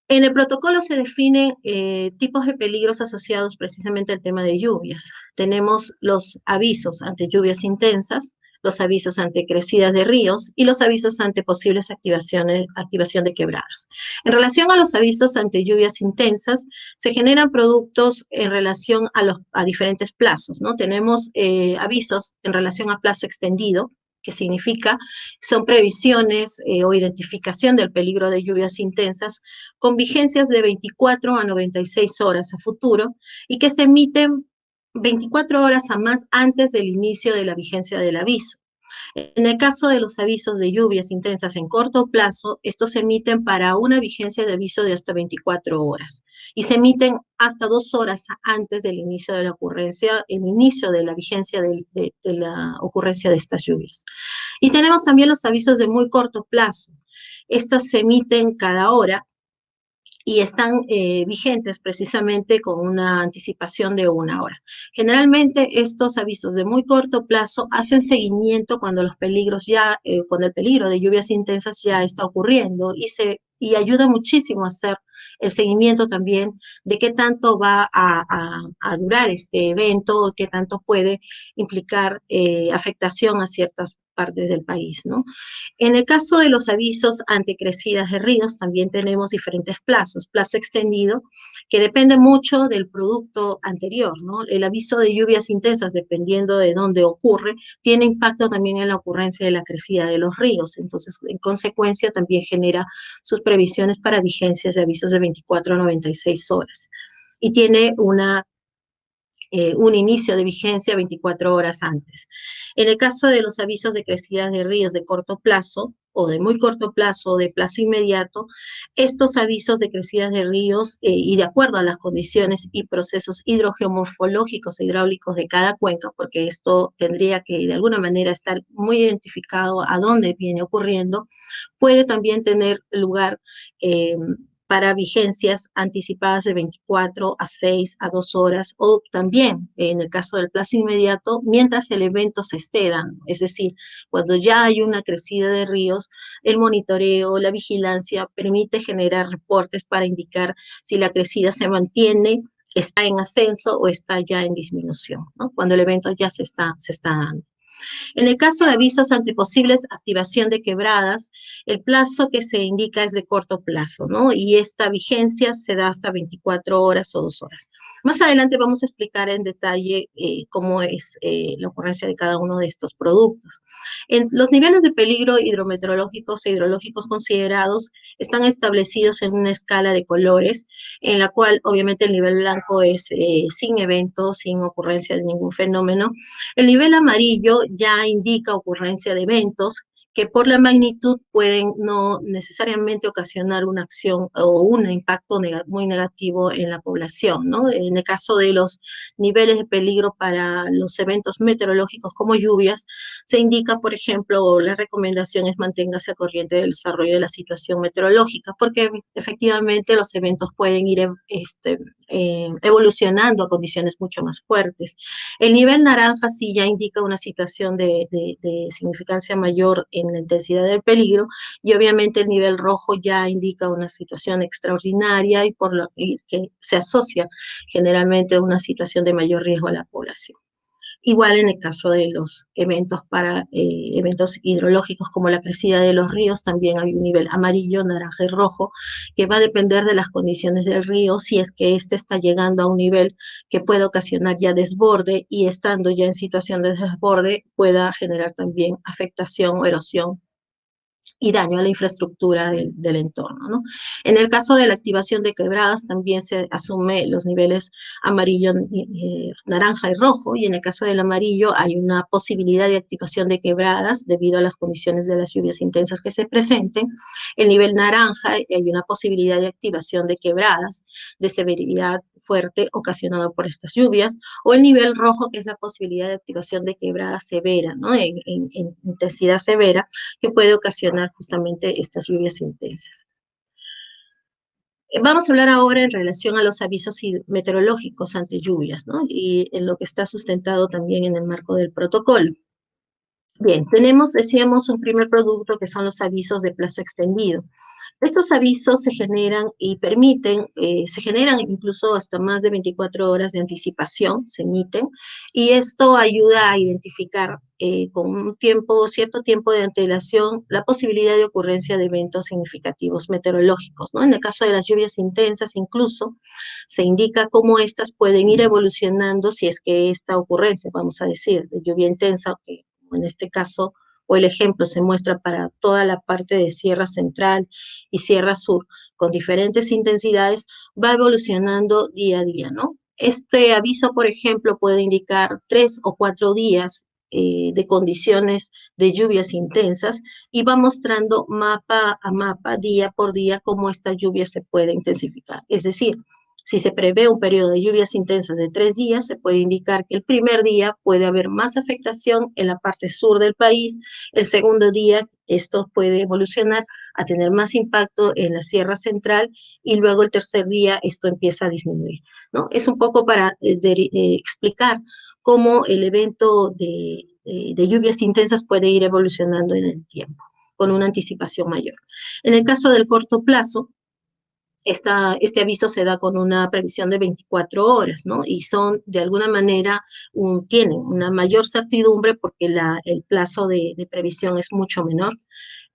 En el protocolo se definen tipos de peligros asociados precisamente al tema de lluvias. Tenemos los avisos ante lluvias intensas, los avisos ante crecidas de ríos y los avisos ante posibles activación de quebradas. En relación a los avisos ante lluvias intensas, se generan productos en relación a diferentes plazos, ¿no? Tenemos avisos en relación a plazo extendido, que significa, son previsiones o identificación del peligro de lluvias intensas con vigencias de 24 a 96 horas a futuro y que se emiten 24 horas a más antes del inicio de la vigencia del aviso. En el caso de los avisos de lluvias intensas en corto plazo, estos se emiten para una vigencia de aviso de hasta 24 horas y se emiten hasta 2 horas antes del inicio de la ocurrencia, el inicio de la vigencia de la ocurrencia de estas lluvias. Y tenemos también los avisos de muy corto plazo. Estas se emiten cada hora y están vigentes precisamente con una anticipación de 1 hora. Generalmente estos avisos de muy corto plazo hacen seguimiento cuando los peligros cuando el peligro de lluvias intensas ya está ocurriendo y se y ayuda muchísimo a hacer el seguimiento también de qué tanto va a durar este evento, qué tanto puede implicar afectación a ciertas partes del país, ¿no? En el caso de los avisos ante crecidas de ríos, también tenemos diferentes plazos. Plazo extendido, que depende mucho del producto anterior, ¿no? El aviso de lluvias intensas, dependiendo de dónde ocurre, tiene impacto también en la ocurrencia de la crecida de los ríos. Entonces, en consecuencia, también genera sus previsiones para vigencias de avisos de 24 a 96 horas. Y tiene un inicio de vigencia 24 horas antes. En el caso de los avisos de crecidas de ríos de corto plazo o de muy corto plazo o de plazo inmediato, estos avisos de crecidas de ríos y de acuerdo a las condiciones y procesos hidrogeomorfológicos e hidráulicos de cada cuenca, porque esto tendría que de alguna manera estar muy identificado a dónde viene ocurriendo, puede también tener lugar para vigencias anticipadas de 24 a 6 a 2 horas o también en el caso del plazo inmediato mientras el evento se esté dando. Es decir, cuando ya hay una crecida de ríos, el monitoreo, la vigilancia permite generar reportes para indicar si la crecida se mantiene, está en ascenso o está ya en disminución, ¿no? Cuando el evento ya se está dando. En el caso de avisos ante posibles activación de quebradas, el plazo que se indica es de corto plazo, ¿no? Y esta vigencia se da hasta 24 horas o 2 horas. Más adelante vamos a explicar en detalle cómo es la ocurrencia de cada uno de estos productos. Los niveles de peligro hidrometeorológicos e hidrológicos considerados están establecidos en una escala de colores, en la cual obviamente el nivel blanco es sin evento, sin ocurrencia de ningún fenómeno. El nivel amarillo ya indica ocurrencia de eventos que por la magnitud pueden no necesariamente ocasionar una acción o un impacto muy negativo en la población, ¿no? En el caso de los niveles de peligro para los eventos meteorológicos como lluvias, se indica, por ejemplo, la recomendación es manténgase al corriente del desarrollo de la situación meteorológica, porque efectivamente los eventos pueden ir evolucionando a condiciones mucho más fuertes. El nivel naranja sí ya indica una situación de significancia mayor en la intensidad del peligro y obviamente el nivel rojo ya indica una situación extraordinaria y por lo que se asocia generalmente a una situación de mayor riesgo a la población. Igual en el caso de los eventos eventos hidrológicos como la crecida de los ríos, también hay un nivel amarillo, naranja y rojo, que va a depender de las condiciones del río, si es que éste está llegando a un nivel que puede ocasionar ya desborde y estando ya en situación de desborde pueda generar también afectación o erosión y daño a la infraestructura del entorno, ¿no? En el caso de la activación de quebradas también se asume los niveles amarillo, naranja y rojo, y en el caso del amarillo hay una posibilidad de activación de quebradas debido a las condiciones de las lluvias intensas que se presenten. El nivel naranja hay una posibilidad de activación de quebradas de severidad fuerte ocasionado por estas lluvias, o el nivel rojo, que es la posibilidad de activación de quebrada severa, ¿no? En intensidad severa, que puede ocasionar justamente estas lluvias intensas. Vamos a hablar ahora en relación a los avisos meteorológicos ante lluvias, ¿no? Y en lo que está sustentado también en el marco del protocolo. Bien, tenemos, decíamos, un primer producto que son los avisos de plazo extendido. Estos avisos se generan y permiten, se generan incluso hasta más de 24 horas de anticipación, se emiten, y esto ayuda a identificar con un cierto tiempo de antelación la posibilidad de ocurrencia de eventos significativos meteorológicos, ¿no? En el caso de las lluvias intensas, incluso, se indica cómo estas pueden ir evolucionando si es que esta ocurrencia, vamos a decir, de lluvia intensa, que en este caso, o el ejemplo se muestra para toda la parte de Sierra Central y Sierra Sur, con diferentes intensidades, va evolucionando día a día, ¿no? Este aviso, por ejemplo, puede indicar 3 o 4 días de condiciones de lluvias intensas y va mostrando mapa a mapa, día por día, cómo esta lluvia se puede intensificar. Es decir, si se prevé un periodo de lluvias intensas de 3 días, se puede indicar que el primer día puede haber más afectación en la parte sur del país, el segundo día esto puede evolucionar a tener más impacto en la Sierra Central y luego el tercer día esto empieza a disminuir, ¿no? Es un poco para explicar cómo el evento de lluvias intensas puede ir evolucionando en el tiempo. con una anticipación mayor. En el caso del corto plazo, este aviso se da con una previsión de 24 horas, ¿no? Y son, de alguna manera, tienen una mayor certidumbre porque el plazo de previsión es mucho menor.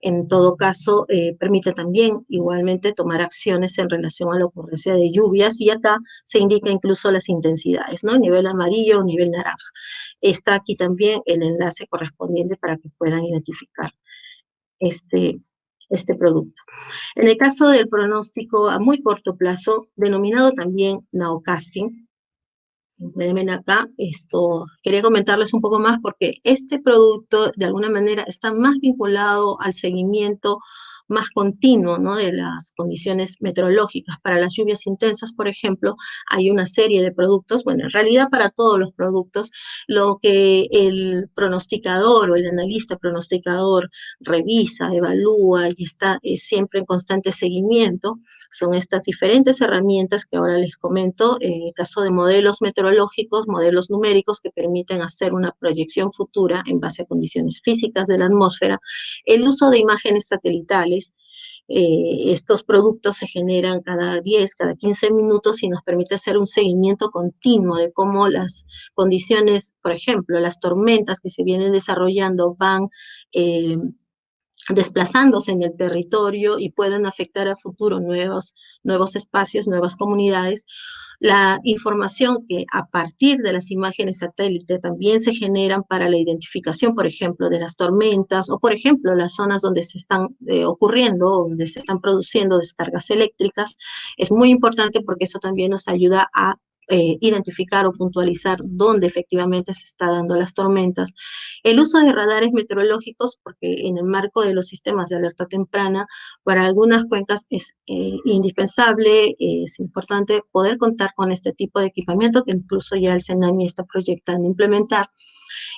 En todo caso, permite también igualmente tomar acciones en relación a la ocurrencia de lluvias, y acá se indica incluso las intensidades, ¿no? Nivel amarillo o nivel naranja. Está aquí también el enlace correspondiente para que puedan identificar este producto. En el caso del pronóstico a muy corto plazo, denominado también nowcasting, pueden ver acá, quería comentarles un poco más porque este producto de alguna manera está más vinculado al seguimiento más continuo, ¿no?, de las condiciones meteorológicas. Para las lluvias intensas, por ejemplo, hay una serie de productos, bueno, en realidad para todos los productos, lo que el pronosticador o el analista pronosticador revisa, evalúa y está siempre en constante seguimiento, son estas diferentes herramientas que ahora les comento, en el caso de modelos meteorológicos, modelos numéricos que permiten hacer una proyección futura en base a condiciones físicas de la atmósfera, el uso de imágenes satelitales. Estos productos se generan cada 10, cada 15 minutos y nos permite hacer un seguimiento continuo de cómo las condiciones, por ejemplo, las tormentas que se vienen desarrollando van desplazándose en el territorio y pueden afectar a futuro nuevos espacios, nuevas comunidades. La información que a partir de las imágenes satélite también se generan para la identificación, por ejemplo, de las tormentas o, por ejemplo, las zonas donde se están ocurriendo, donde se están produciendo descargas eléctricas, es muy importante porque eso también nos ayuda a identificar o puntualizar dónde efectivamente se está dando las tormentas. El uso de radares meteorológicos, porque en el marco de los sistemas de alerta temprana, para algunas cuencas es indispensable, es importante poder contar con este tipo de equipamiento que incluso ya el CENAMI está proyectando implementar.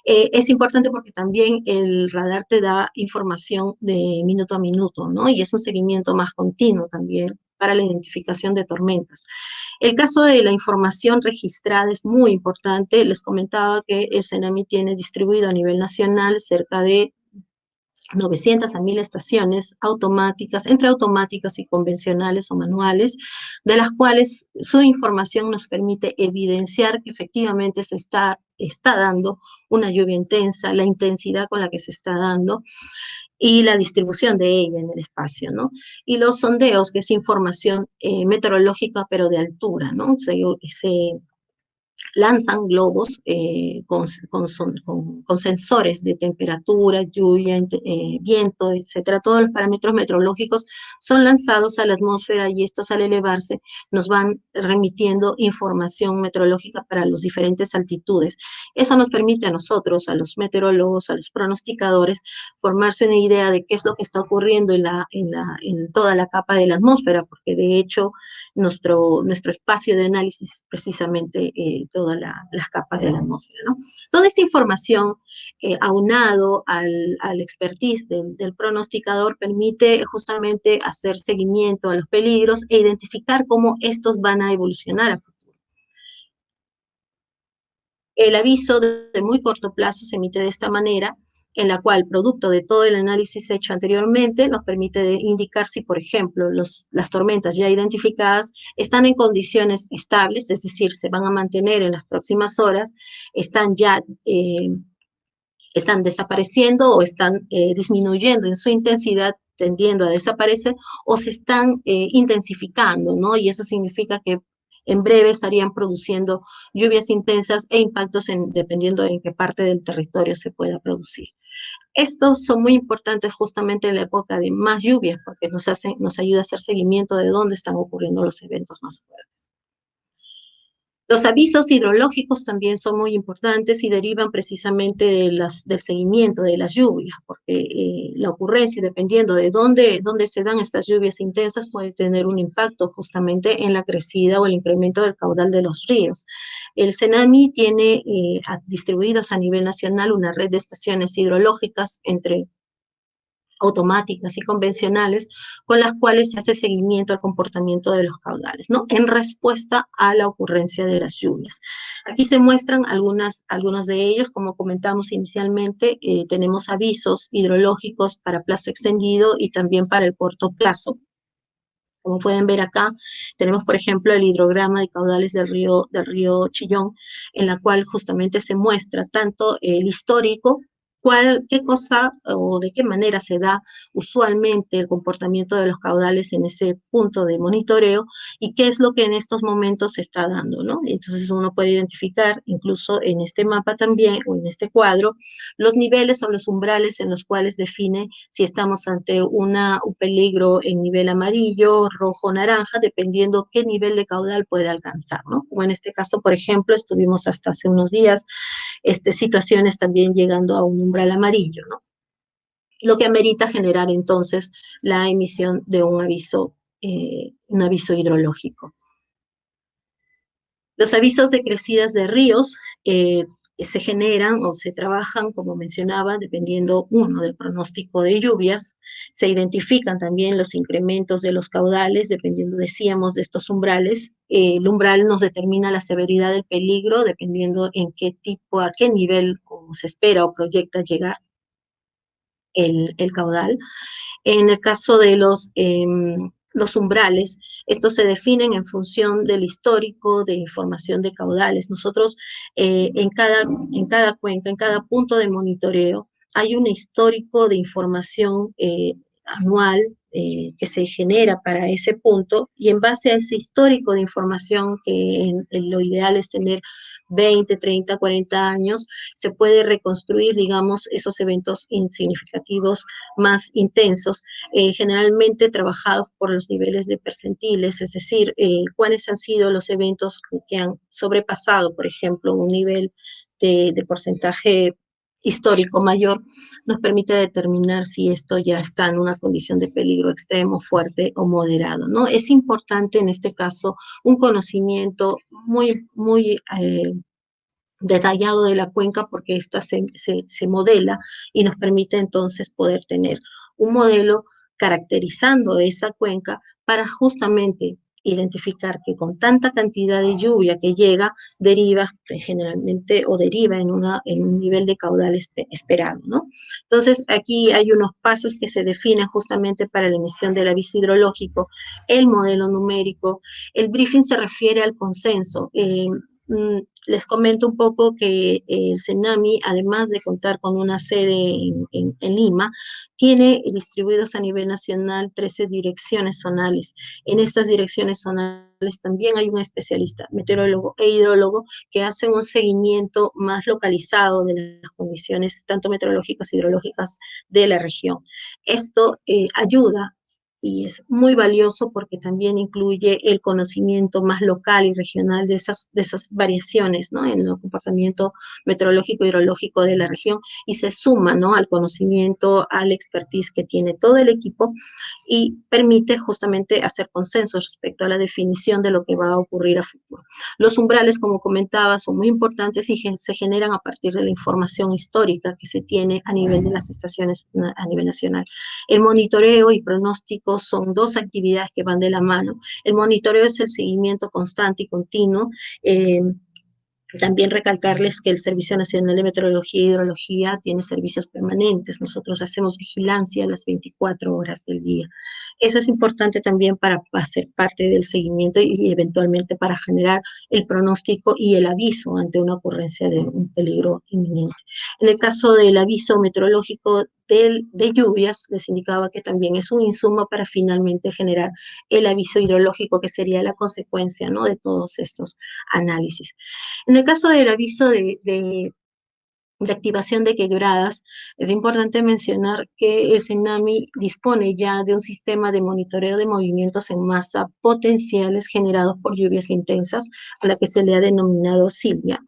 Es importante porque también el radar te da información de minuto a minuto, ¿no? Y es un seguimiento más continuo también para la identificación de tormentas. El caso de la información registrada es muy importante. Les comentaba que el CENAMI tiene distribuido a nivel nacional cerca de 900 a 1000 estaciones automáticas, entre automáticas y convencionales o manuales, de las cuales su información nos permite evidenciar que efectivamente se está dando una lluvia intensa, la intensidad con la que se está dando y la distribución de ella en el espacio, ¿no? Y los sondeos, que es información meteorológica, pero de altura, ¿no? Se lanzan globos con sensores de temperatura, lluvia, viento, etcétera. Todos los parámetros meteorológicos son lanzados a la atmósfera y estos, al elevarse, nos van remitiendo información meteorológica para las diferentes altitudes. Eso nos permite a nosotros, a los meteorólogos, a los pronosticadores, formarse una idea de qué es lo que está ocurriendo en toda la capa de la atmósfera, porque de hecho nuestro espacio de análisis es precisamente todas las capas de la atmósfera, ¿no? Toda esta información, aunado al expertise del pronosticador, permite justamente hacer seguimiento a los peligros e identificar cómo estos van a evolucionar a futuro. El aviso de muy corto plazo se emite de esta manera, en la cual, producto de todo el análisis hecho anteriormente, nos permite indicar si, por ejemplo, las tormentas ya identificadas están en condiciones estables, es decir, se van a mantener en las próximas horas, están desapareciendo o están disminuyendo en su intensidad, tendiendo a desaparecer, o se están intensificando, ¿no? Y eso significa que en breve estarían produciendo lluvias intensas e impactos dependiendo de en qué parte del territorio se pueda producir. Estos son muy importantes justamente en la época de más lluvias, porque nos ayuda a hacer seguimiento de dónde están ocurriendo los eventos más fuertes. Los avisos hidrológicos también son muy importantes y derivan precisamente del seguimiento de las lluvias, porque la ocurrencia, dependiendo de dónde se dan estas lluvias intensas, puede tener un impacto justamente en la crecida o el incremento del caudal de los ríos. El CENAMI tiene distribuidos a nivel nacional una red de estaciones hidrológicas entre automáticas y convencionales, con las cuales se hace seguimiento al comportamiento de los caudales, ¿no? En respuesta a la ocurrencia de las lluvias. Aquí se muestran algunos de ellos, como comentamos inicialmente, tenemos avisos hidrológicos para plazo extendido y también para el corto plazo. Como pueden ver acá, tenemos, por ejemplo, el hidrograma de caudales del río Chillón, en la cual justamente se muestra tanto el histórico, qué cosa o de qué manera se da usualmente el comportamiento de los caudales en ese punto de monitoreo y qué es lo que en estos momentos se está dando, ¿no? Entonces uno puede identificar, incluso en este mapa también, o en este cuadro, los niveles o los umbrales en los cuales define si estamos ante un peligro en nivel amarillo, rojo, naranja, dependiendo qué nivel de caudal puede alcanzar, ¿no? Como en este caso, por ejemplo, estuvimos hasta hace unos días situaciones también llegando a un umbral amarillo, ¿no? Lo que amerita generar entonces la emisión de un aviso hidrológico. Los avisos de crecidas de ríos se generan o se trabajan, como mencionaba, dependiendo, uno, del pronóstico de lluvias. Se identifican también los incrementos de los caudales, dependiendo, decíamos, de estos umbrales. El umbral nos determina la severidad del peligro, dependiendo en qué tipo, a qué nivel se espera o proyecta llegar el caudal. En el caso de los umbrales, estos se definen en función del histórico de información de caudales. Nosotros en cada cuenca, en cada punto de monitoreo, hay un histórico de información anual que se genera para ese punto, y en base a ese histórico de información, que lo ideal es tener 20, 30, 40 años, se puede reconstruir, digamos, esos eventos insignificativos más intensos, generalmente trabajados por los niveles de percentiles, es decir, cuáles han sido los eventos que han sobrepasado, por ejemplo, un nivel de porcentaje histórico mayor, nos permite determinar si esto ya está en una condición de peligro extremo, fuerte o moderado, ¿no? Es importante en este caso un conocimiento muy detallado de la cuenca, porque esta se modela y nos permite entonces poder tener un modelo caracterizando esa cuenca para justamente identificar que con tanta cantidad de lluvia que llega, deriva generalmente o deriva en un nivel de caudal esperado, ¿no? Entonces, aquí hay unos pasos que se definen justamente para la emisión del aviso hidrológico, el modelo numérico. El briefing se refiere al consenso. Les comento un poco que el CENAMI, además de contar con una sede en Lima, tiene distribuidos a nivel nacional 13 direcciones zonales. En estas direcciones zonales también hay un especialista, meteorólogo e hidrólogo, que hacen un seguimiento más localizado de las condiciones tanto meteorológicas y hidrológicas de la región. Esto ayuda y es muy valioso porque también incluye el conocimiento más local y regional de esas variaciones, ¿no?, en el comportamiento meteorológico y hidrológico de la región, y se suma, ¿no?, al conocimiento, al expertise que tiene todo el equipo, y permite justamente hacer consenso respecto a la definición de lo que va a ocurrir a futuro. Los umbrales, como comentaba, son muy importantes y se generan a partir de la información histórica que se tiene a nivel de las estaciones a nivel nacional. El monitoreo y pronóstico son dos actividades que van de la mano. El monitoreo es el seguimiento constante y continuo. También recalcarles que el Servicio Nacional de Meteorología y Hidrología tiene servicios permanentes. Nosotros hacemos vigilancia las 24 horas del día. Eso es importante también para hacer parte del seguimiento y eventualmente para generar el pronóstico y el aviso ante una ocurrencia de un peligro inminente. En el caso del aviso meteorológico de lluvias, les indicaba que también es un insumo para finalmente generar el aviso hidrológico, que sería la consecuencia, ¿no?, de todos estos análisis. En el caso del aviso de activación de quebradas, es importante mencionar que el CENAMI dispone ya de un sistema de monitoreo de movimientos en masa potenciales generados por lluvias intensas, a la que se le ha denominado Silvia.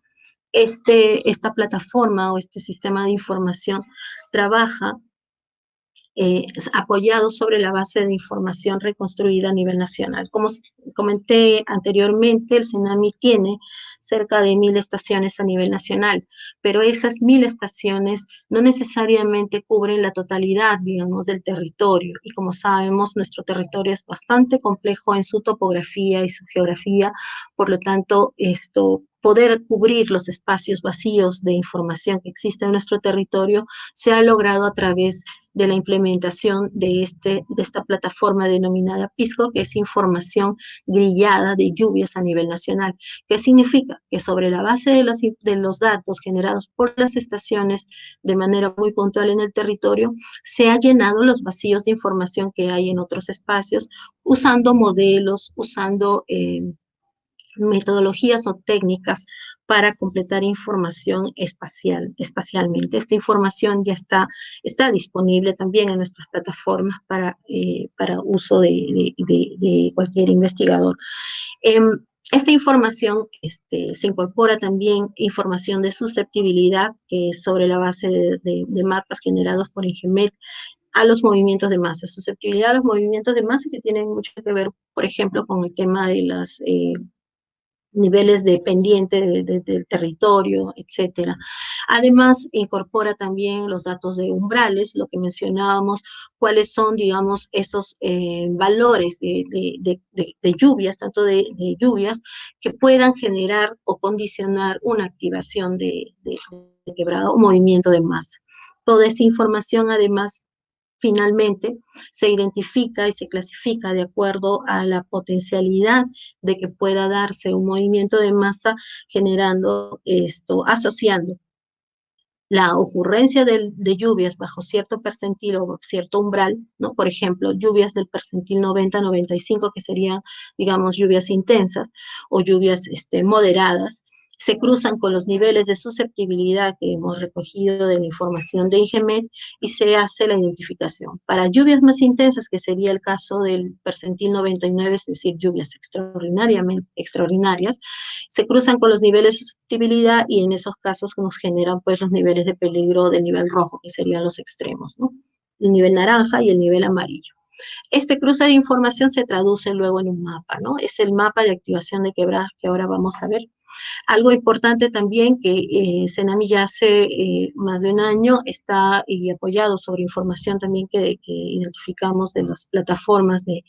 Esta plataforma o este sistema de información trabaja apoyado sobre la base de información reconstruida a nivel nacional. Como comenté anteriormente, el CENAMI tiene cerca de 1000 estaciones a nivel nacional, pero esas 1000 estaciones no necesariamente cubren la totalidad, digamos, del territorio. Y como sabemos, nuestro territorio es bastante complejo en su topografía y su geografía, por lo tanto, poder cubrir los espacios vacíos de información que existe en nuestro territorio se ha logrado a través de la implementación de esta plataforma denominada PISCO, que es información grillada de lluvias a nivel nacional. ¿Qué significa? Que sobre la base de los datos generados por las estaciones de manera muy puntual en el territorio, se han llenado los vacíos de información que hay en otros espacios, usando modelos, usando metodologías o técnicas para completar información espacialmente. Esta información ya está disponible también en nuestras plataformas para uso de cualquier investigador. Esta información se incorpora también información de susceptibilidad, que es sobre la base de mapas generados por INGEMET, a los movimientos de masa. Susceptibilidad a los movimientos de masa que tienen mucho que ver, por ejemplo, con el tema de las niveles de pendiente del territorio, etcétera. Además, incorpora también los datos de umbrales, lo que mencionábamos, cuáles son, digamos, esos valores de lluvias, tanto de lluvias, que puedan generar o condicionar una activación de quebrada o movimiento de masa. Toda esa información, además, finalmente, se identifica y se clasifica de acuerdo a la potencialidad de que pueda darse un movimiento de masa, generando asociando la ocurrencia de lluvias bajo cierto percentil o cierto umbral, ¿no? Por ejemplo, lluvias del percentil 90-95, que serían, digamos, lluvias intensas o lluvias moderadas, se cruzan con los niveles de susceptibilidad que hemos recogido de la información de INGEMET y se hace la identificación. Para lluvias más intensas, que sería el caso del percentil 99, es decir, lluvias extraordinarias, se cruzan con los niveles de susceptibilidad y en esos casos nos generan pues los niveles de peligro del nivel rojo, que serían los extremos, ¿no? El nivel naranja y el nivel amarillo. Este cruce de información se traduce luego en un mapa, ¿no? Es el mapa de activación de quebradas que ahora vamos a ver. Algo importante también que CENAMI ya hace más de un año está apoyado sobre información también que identificamos de las plataformas de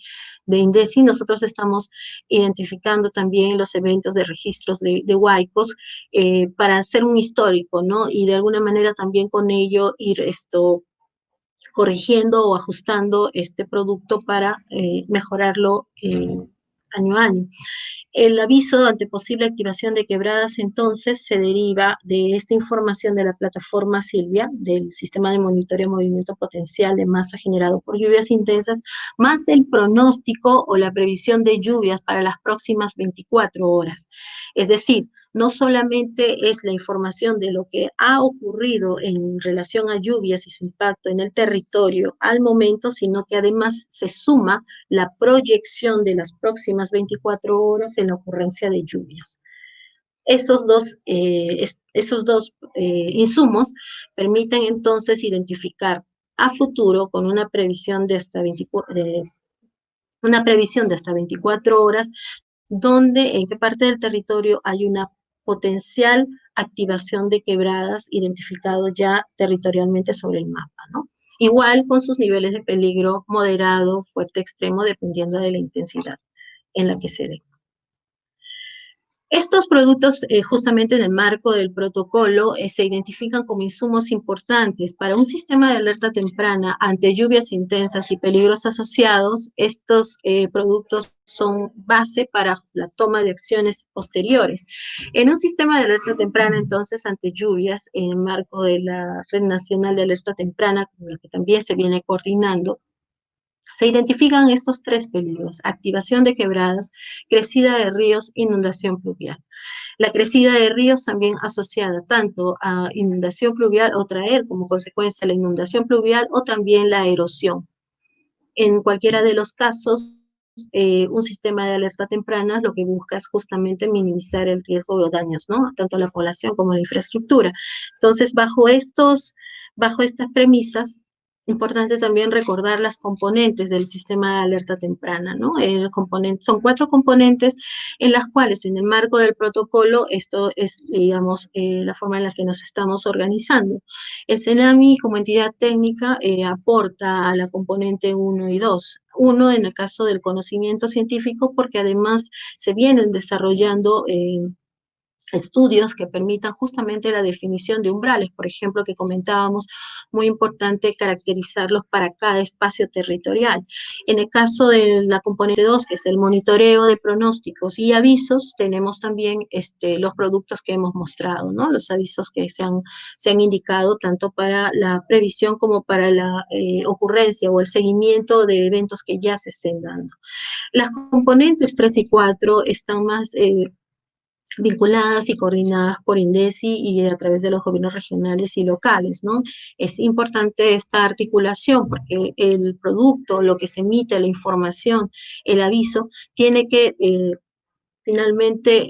INDECI. Nosotros estamos identificando también los eventos de registros de huaicos para hacer un histórico, ¿no? Y de alguna manera también con ello ir corrigiendo o ajustando este producto para mejorarlo año a año. El aviso ante posible activación de quebradas, entonces, se deriva de esta información de la plataforma Silvia, del sistema de monitoreo de movimiento potencial de masa generado por lluvias intensas, más el pronóstico o la previsión de lluvias para las próximas 24 horas. Es decir, no solamente es la información de lo que ha ocurrido en relación a lluvias y su impacto en el territorio al momento, sino que además se suma la proyección de las próximas 24 horas en la ocurrencia de lluvias. Esos dos insumos permiten entonces identificar a futuro con una previsión de hasta 24 horas, en qué parte del territorio hay una potencial activación de quebradas identificado ya territorialmente sobre el mapa, ¿no? Igual con sus niveles de peligro moderado, fuerte, extremo, dependiendo de la intensidad en la que se dé. Estos productos, justamente en el marco del protocolo, se identifican como insumos importantes para un sistema de alerta temprana ante lluvias intensas y peligros asociados. Estos productos son base para la toma de acciones posteriores. En un sistema de alerta temprana, entonces, ante lluvias, en el marco de la Red Nacional de Alerta Temprana, con la que también se viene coordinando, se identifican estos tres peligros: activación de quebradas, crecida de ríos, inundación pluvial. La crecida de ríos también asociada tanto a inundación pluvial o traer como consecuencia la inundación pluvial o también la erosión. En cualquiera de los casos, un sistema de alerta temprana lo que busca es justamente minimizar el riesgo de daños, ¿no? Tanto a la población como a la infraestructura. Entonces, bajo estas premisas, Importante también recordar las componentes del sistema de alerta temprana, ¿no? Son 4 componentes en las cuales, en el marco del protocolo, esto es, digamos, la forma en la que nos estamos organizando. El CENAMI, como entidad técnica, aporta a la componente 1 y 2. Uno, en el caso del conocimiento científico, porque además se vienen desarrollando estudios que permitan justamente la definición de umbrales, por ejemplo, que comentábamos, muy importante caracterizarlos para cada espacio territorial. En el caso de la componente 2, que es el monitoreo de pronósticos y avisos, tenemos también los productos que hemos mostrado, ¿no? Los avisos que se han indicado tanto para la previsión como para la ocurrencia o el seguimiento de eventos que ya se estén dando. Las componentes 3 y 4 están más vinculadas y coordinadas por INDECI y a través de los gobiernos regionales y locales, ¿no? Es importante esta articulación porque el producto, lo que se emite, la información, el aviso, tiene que finalmente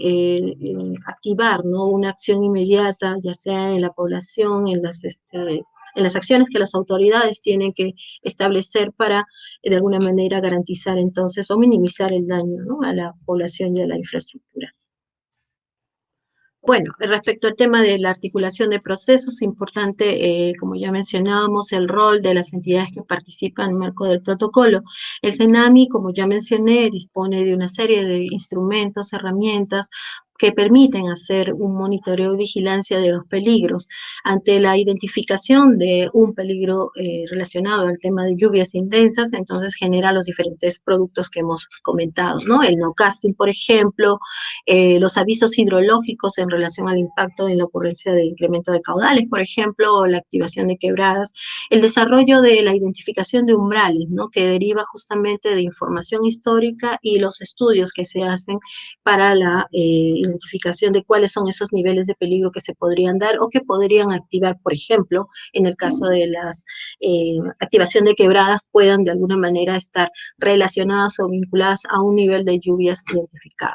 activar, ¿no? Una acción inmediata, ya sea en la población, en las acciones que las autoridades tienen que establecer para, de alguna manera, garantizar entonces o minimizar el daño, ¿no? A la población y a la infraestructura. Bueno, respecto al tema de la articulación de procesos, importante, como ya mencionábamos, el rol de las entidades que participan en el marco del protocolo. El CENAMI, como ya mencioné, dispone de una serie de instrumentos, herramientas que permiten hacer un monitoreo y vigilancia de los peligros. Ante la identificación de un peligro relacionado al tema de lluvias intensas, entonces genera los diferentes productos que hemos comentado, ¿no? El no-casting, por ejemplo, los avisos hidrológicos en relación al impacto en la ocurrencia de incremento de caudales, por ejemplo, o la activación de quebradas, el desarrollo de la identificación de umbrales, ¿no? Que deriva justamente de información histórica y los estudios que se hacen para la identificación de cuáles son esos niveles de peligro que se podrían dar o que podrían activar, por ejemplo, en el caso de las activación de quebradas, puedan de alguna manera estar relacionadas o vinculadas a un nivel de lluvias identificado.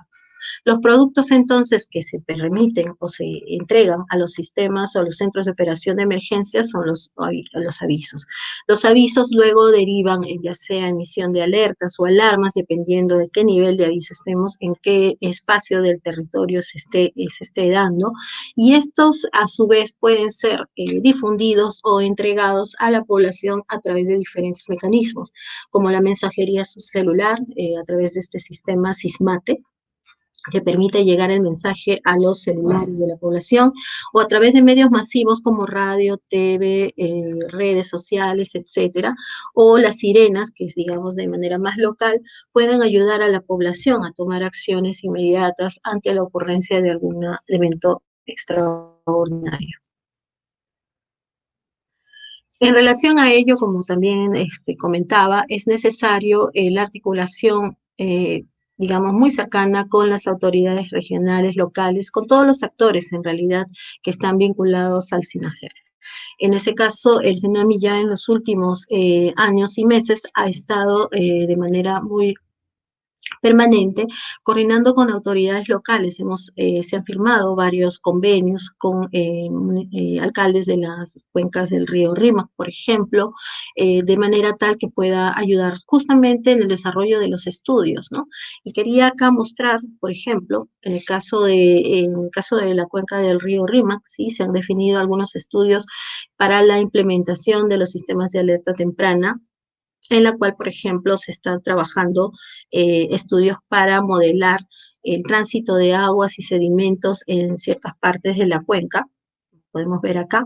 Los productos entonces que se permiten o se entregan a los sistemas o a los centros de operación de emergencia son los avisos. Los avisos luego derivan ya sea emisión de alertas o alarmas, dependiendo de qué nivel de aviso estemos, en qué espacio del territorio se esté dando, y estos a su vez pueden ser difundidos o entregados a la población a través de diferentes mecanismos, como la mensajería celular, a través de este sistema SISMATE, que permite llegar el mensaje a los celulares de la población, o a través de medios masivos como radio, TV, redes sociales, etcétera, o las sirenas, que digamos de manera más local, pueden ayudar a la población a tomar acciones inmediatas ante la ocurrencia de algún evento extraordinario. En relación a ello, como también comentaba, es necesario la articulación digamos, muy cercana con las autoridades regionales, locales, con todos los actores, en realidad, que están vinculados al SINAGER. En ese caso, el CENAMI ya en los últimos años y meses ha estado de manera muy permanente, coordinando con autoridades locales. Se han firmado varios convenios con alcaldes de las cuencas del río Rímac, por ejemplo, de manera tal que pueda ayudar justamente en el desarrollo de los estudios, ¿no? Y quería acá mostrar, por ejemplo, en el caso de la cuenca del río Rímac, ¿sí? Se han definido algunos estudios para la implementación de los sistemas de alerta temprana, en la cual, por ejemplo, se están trabajando estudios para modelar el tránsito de aguas y sedimentos en ciertas partes de la cuenca. Podemos ver acá.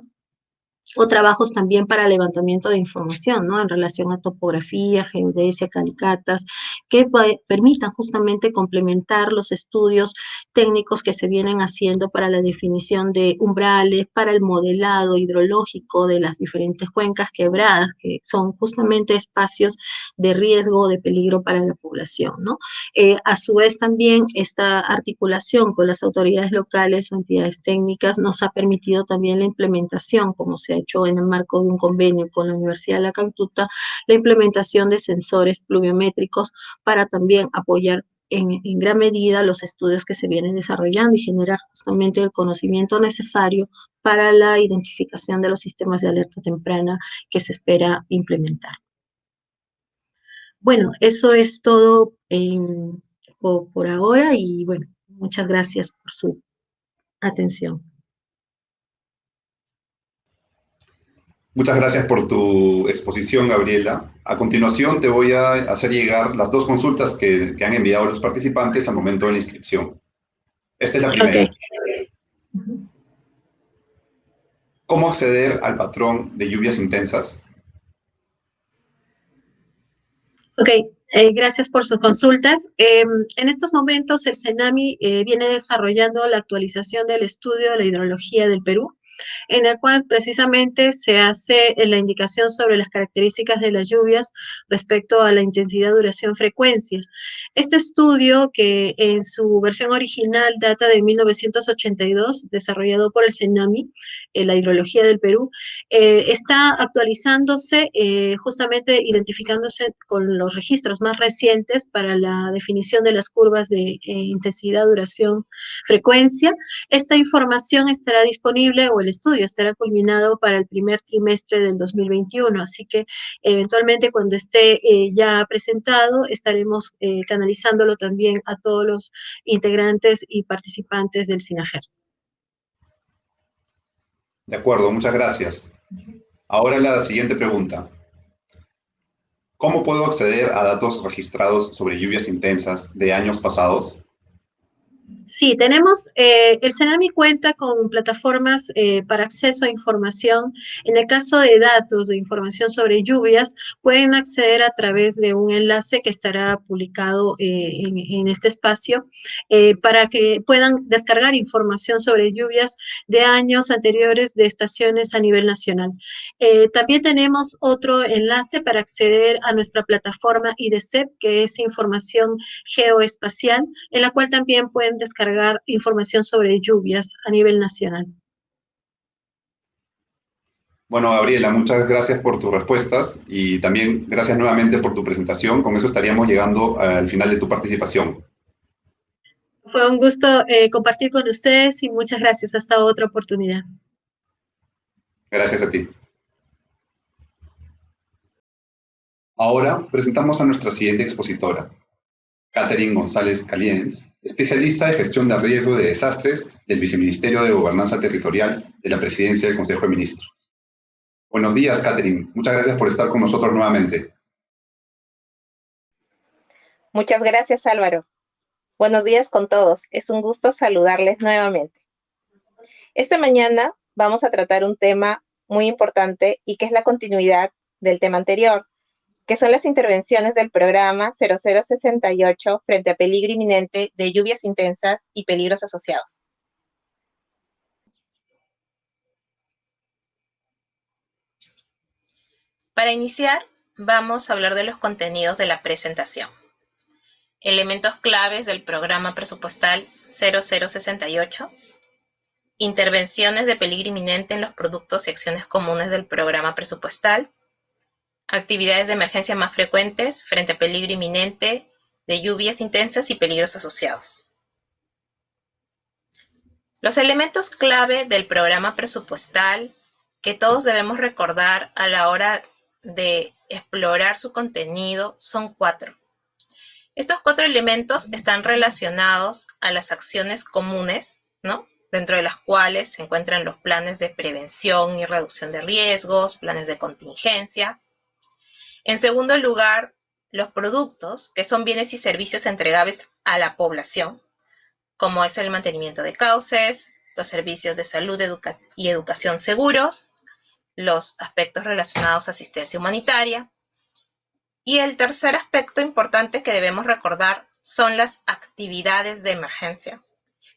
O trabajos también para levantamiento de información, ¿no? En relación a topografía, geodesia, calicatas, que permitan justamente complementar los estudios técnicos que se vienen haciendo para la definición de umbrales, para el modelado hidrológico de las diferentes cuencas quebradas, que son justamente espacios de riesgo o de peligro para la población, ¿no? A su vez también esta articulación con las autoridades locales o entidades técnicas nos ha permitido también la implementación, como se ha hecho en el marco de un convenio con la Universidad de La Cantuta, la implementación de sensores pluviométricos para también apoyar en gran medida los estudios que se vienen desarrollando y generar justamente el conocimiento necesario para la identificación de los sistemas de alerta temprana que se espera implementar. Bueno, eso es todo por ahora y bueno, muchas gracias por su atención. Muchas gracias por tu exposición, Gabriela. A continuación, te voy a hacer llegar las dos consultas que han enviado los participantes al momento de la inscripción. Esta es la primera. Ok. ¿Cómo acceder al patrón de lluvias intensas? Ok, gracias por sus consultas. En estos momentos el CENAMI viene desarrollando la actualización del estudio de la hidrología del Perú, en el cual precisamente se hace la indicación sobre las características de las lluvias respecto a la intensidad, duración, frecuencia. Este estudio, que en su versión original data de 1982, desarrollado por el CENAMI, la hidrología del Perú, está actualizándose, justamente identificándose con los registros más recientes para la definición de las curvas de intensidad, duración, frecuencia. Esta información estará disponible, o el estudio estará culminado para el primer trimestre del 2021, así que eventualmente cuando esté ya presentado estaremos canalizándolo también a todos los integrantes y participantes del SINAGER. De acuerdo, muchas gracias. Ahora la siguiente pregunta. ¿Cómo puedo acceder a datos registrados sobre lluvias intensas de años pasados? Sí, tenemos, el CENAMI cuenta con plataformas para acceso a información. En el caso de datos, de información sobre lluvias, pueden acceder a través de un enlace que estará publicado en este espacio, para que puedan descargar información sobre lluvias de años anteriores de estaciones a nivel nacional. También tenemos otro enlace para acceder a nuestra plataforma IDCEP, que es información geoespacial, en la cual también pueden descargar información sobre lluvias a nivel nacional. Bueno, Gabriela, muchas gracias por tus respuestas y también gracias nuevamente por tu presentación. Con eso estaríamos llegando al final de tu participación. Fue un gusto compartir con ustedes y muchas gracias. Hasta otra oportunidad. Gracias a ti. Ahora presentamos a nuestra siguiente expositora, Catherine González Caliens, especialista de gestión de riesgo de desastres del Viceministerio de Gobernanza Territorial de la Presidencia del Consejo de Ministros. Buenos días, Catherine. Muchas gracias por estar con nosotros nuevamente. Muchas gracias, Álvaro. Buenos días con todos. Es un gusto saludarles nuevamente. Esta mañana vamos a tratar un tema muy importante y que es la continuidad del tema anterior, que son las intervenciones del programa 0068 frente a peligro inminente de lluvias intensas y peligros asociados. Para iniciar, vamos a hablar de los contenidos de la presentación. Elementos claves del programa presupuestal 0068. Intervenciones de peligro inminente en los productos y acciones comunes del programa presupuestal. Actividades de emergencia más frecuentes frente a peligro inminente de lluvias intensas y peligros asociados. Los elementos clave del programa presupuestal que todos debemos recordar a la hora de explorar su contenido son 4. Estos 4 elementos están relacionados a las acciones comunes, ¿no?, dentro de las cuales se encuentran los planes de prevención y reducción de riesgos, planes de contingencia. En segundo lugar, los productos, que son bienes y servicios entregables a la población, como es el mantenimiento de cauces, los servicios de salud y educación seguros, los aspectos relacionados a asistencia humanitaria. Y el tercer aspecto importante que debemos recordar son las actividades de emergencia,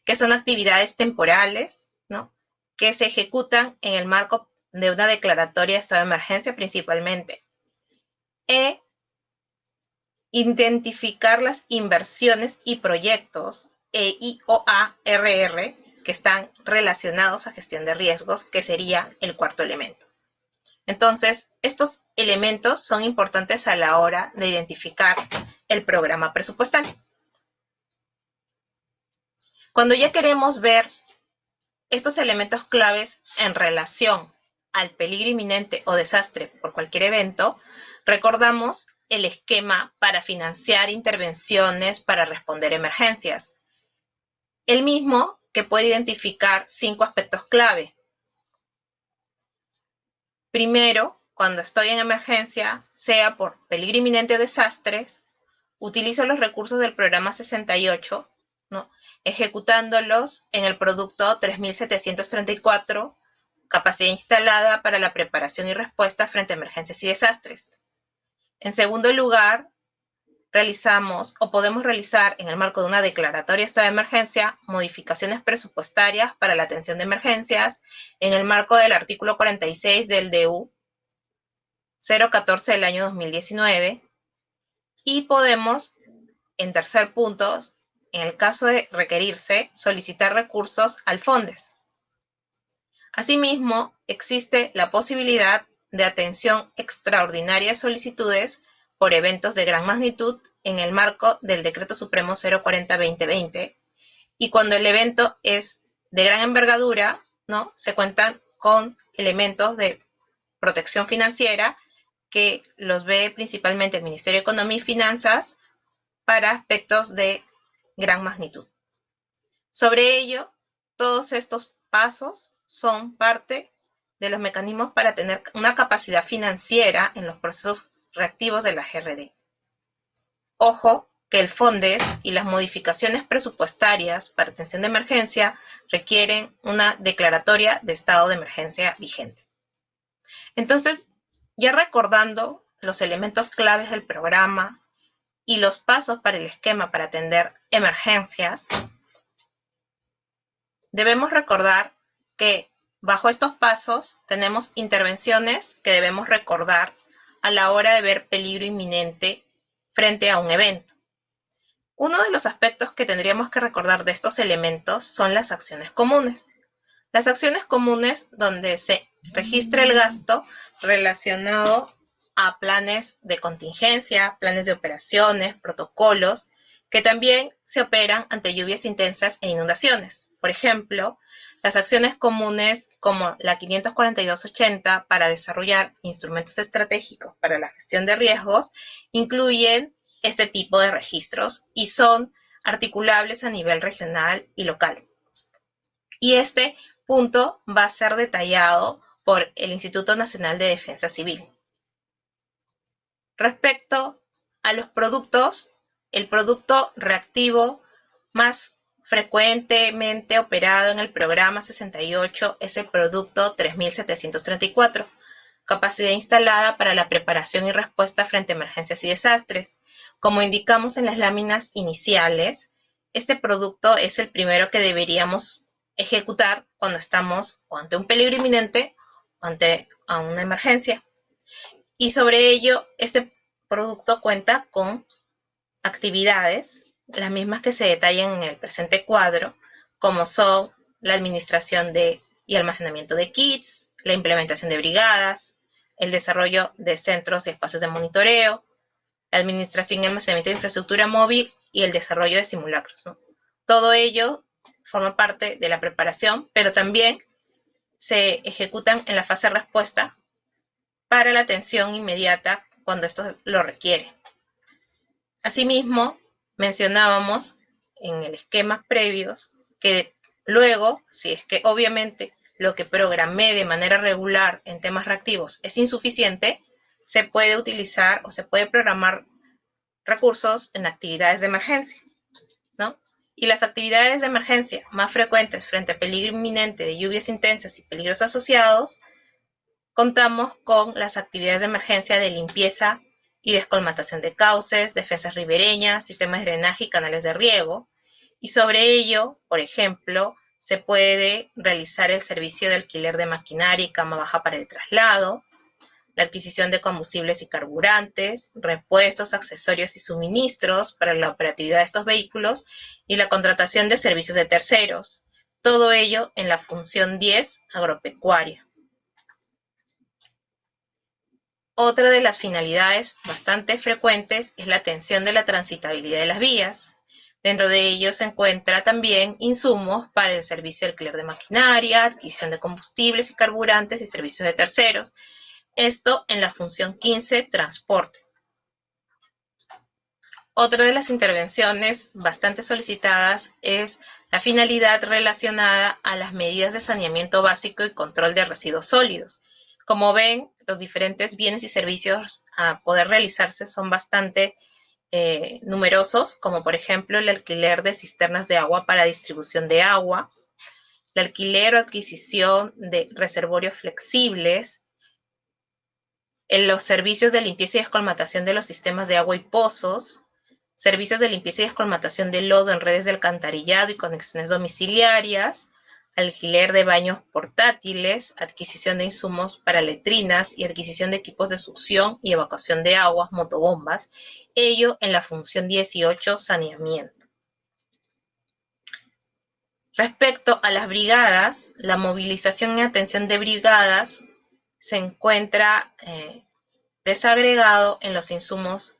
que son actividades temporales, ¿no?, que se ejecutan en el marco de una declaratoria de estado de emergencia principalmente. E identificar las inversiones y proyectos EIOA-RR que están relacionados a gestión de riesgos, que sería el cuarto elemento. Entonces, estos elementos son importantes a la hora de identificar el programa presupuestal. Cuando ya queremos ver estos elementos claves en relación al peligro inminente o desastre por cualquier evento, recordamos el esquema para financiar intervenciones para responder a emergencias. El mismo que puede identificar 5 aspectos clave. Primero, cuando estoy en emergencia, sea por peligro inminente o desastres, utilizo los recursos del programa 68, ¿no?, ejecutándolos en el producto 3734, capacidad instalada para la preparación y respuesta frente a emergencias y desastres. En segundo lugar, realizamos o podemos realizar en el marco de una declaratoria de estado de emergencia modificaciones presupuestarias para la atención de emergencias en el marco del artículo 46 del DU 014 del año 2019 y podemos, en tercer punto, en el caso de requerirse, solicitar recursos al FONDES. Asimismo, existe la posibilidad de atención extraordinaria de solicitudes por eventos de gran magnitud en el marco del Decreto Supremo 040-2020 y cuando el evento es de gran envergadura, ¿no?, se cuentan con elementos de protección financiera que los ve principalmente el Ministerio de Economía y Finanzas para aspectos de gran magnitud. Sobre ello, todos estos pasos son parte de los mecanismos para tener una capacidad financiera en los procesos reactivos de la GRD. Ojo que el FONDES y las modificaciones presupuestarias para atención de emergencia requieren una declaratoria de estado de emergencia vigente. Entonces, ya recordando los elementos claves del programa y los pasos para el esquema para atender emergencias, debemos recordar que bajo estos pasos tenemos intervenciones que debemos recordar a la hora de ver peligro inminente frente a un evento. Uno de los aspectos que tendríamos que recordar de estos elementos son las acciones comunes. Las acciones comunes donde se registra el gasto relacionado a planes de contingencia, planes de operaciones, protocolos, que también se operan ante lluvias intensas e inundaciones. Por ejemplo, las acciones comunes como la 542-80 para desarrollar instrumentos estratégicos para la gestión de riesgos incluyen este tipo de registros y son articulables a nivel regional y local. Y este punto va a ser detallado por el Instituto Nacional de Defensa Civil. Respecto a los productos, el producto reactivo más frecuentemente operado en el programa 68 es el producto 3734, capacidad instalada para la preparación y respuesta frente a emergencias y desastres. Como indicamos en las láminas iniciales, este producto es el primero que deberíamos ejecutar cuando estamos o ante un peligro inminente o ante una emergencia. Y sobre ello, este producto cuenta con actividades, las mismas que se detallan en el presente cuadro, como son la administración y almacenamiento de kits, la implementación de brigadas, el desarrollo de centros y espacios de monitoreo, la administración y almacenamiento de infraestructura móvil y el desarrollo de simulacros, ¿no? Todo ello forma parte de la preparación, pero también se ejecutan en la fase de respuesta para la atención inmediata cuando esto lo requiere. Asimismo, mencionábamos en el esquema previos que luego, si es que obviamente lo que programé de manera regular en temas reactivos es insuficiente, se puede utilizar o se puede programar recursos en actividades de emergencia, ¿no? Y las actividades de emergencia más frecuentes frente a peligro inminente de lluvias intensas y peligros asociados, contamos con las actividades de emergencia de limpieza y descolmatación de cauces, defensas ribereñas, sistemas de drenaje y canales de riego. Y sobre ello, por ejemplo, se puede realizar el servicio de alquiler de maquinaria y cama baja para el traslado, la adquisición de combustibles y carburantes, repuestos, accesorios y suministros para la operatividad de estos vehículos y la contratación de servicios de terceros. Todo ello en la función 10 agropecuaria. Otra de las finalidades bastante frecuentes es la atención de la transitabilidad de las vías. Dentro de ellos se encuentra también insumos para el servicio de alquiler de maquinaria, adquisición de combustibles y carburantes y servicios de terceros. Esto en la función 15, transporte. Otra de las intervenciones bastante solicitadas es la finalidad relacionada a las medidas de saneamiento básico y control de residuos sólidos. Como ven, los diferentes bienes y servicios a poder realizarse son bastante numerosos, como por ejemplo el alquiler de cisternas de agua para distribución de agua, el alquiler o adquisición de reservorios flexibles, en los servicios de limpieza y descolmatación de los sistemas de agua y pozos, servicios de limpieza y descolmatación de lodo en redes de alcantarillado y conexiones domiciliarias, alquiler de baños portátiles, adquisición de insumos para letrinas y adquisición de equipos de succión y evacuación de aguas, motobombas, ello en la función 18, saneamiento. Respecto a las brigadas, la movilización y atención de brigadas se encuentra desagregado en los insumos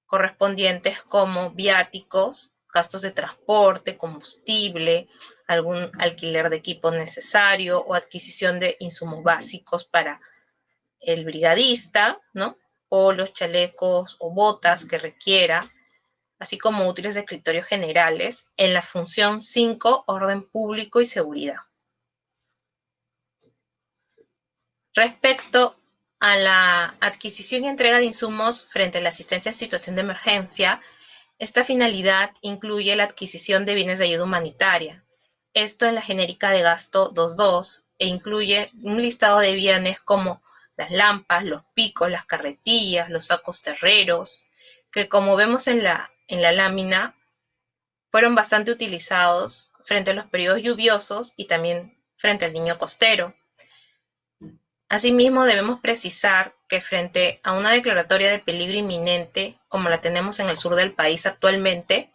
correspondientes como viáticos, gastos de transporte, combustible, algún alquiler de equipo necesario o adquisición de insumos básicos para el brigadista, ¿no? Polos, chalecos o botas que requiera, así como útiles de escritorio generales, en la función 5, orden público y seguridad. Respecto a la adquisición y entrega de insumos frente a la asistencia en situación de emergencia, esta finalidad incluye la adquisición de bienes de ayuda humanitaria. Esto en la genérica de gasto 2.2 e incluye un listado de bienes como las lámparas, los picos, las carretillas, los sacos terreros, que como vemos en la lámina, fueron bastante utilizados frente a los periodos lluviosos y también frente al niño costero. Asimismo, debemos precisar que frente a una declaratoria de peligro inminente, como la tenemos en el sur del país actualmente,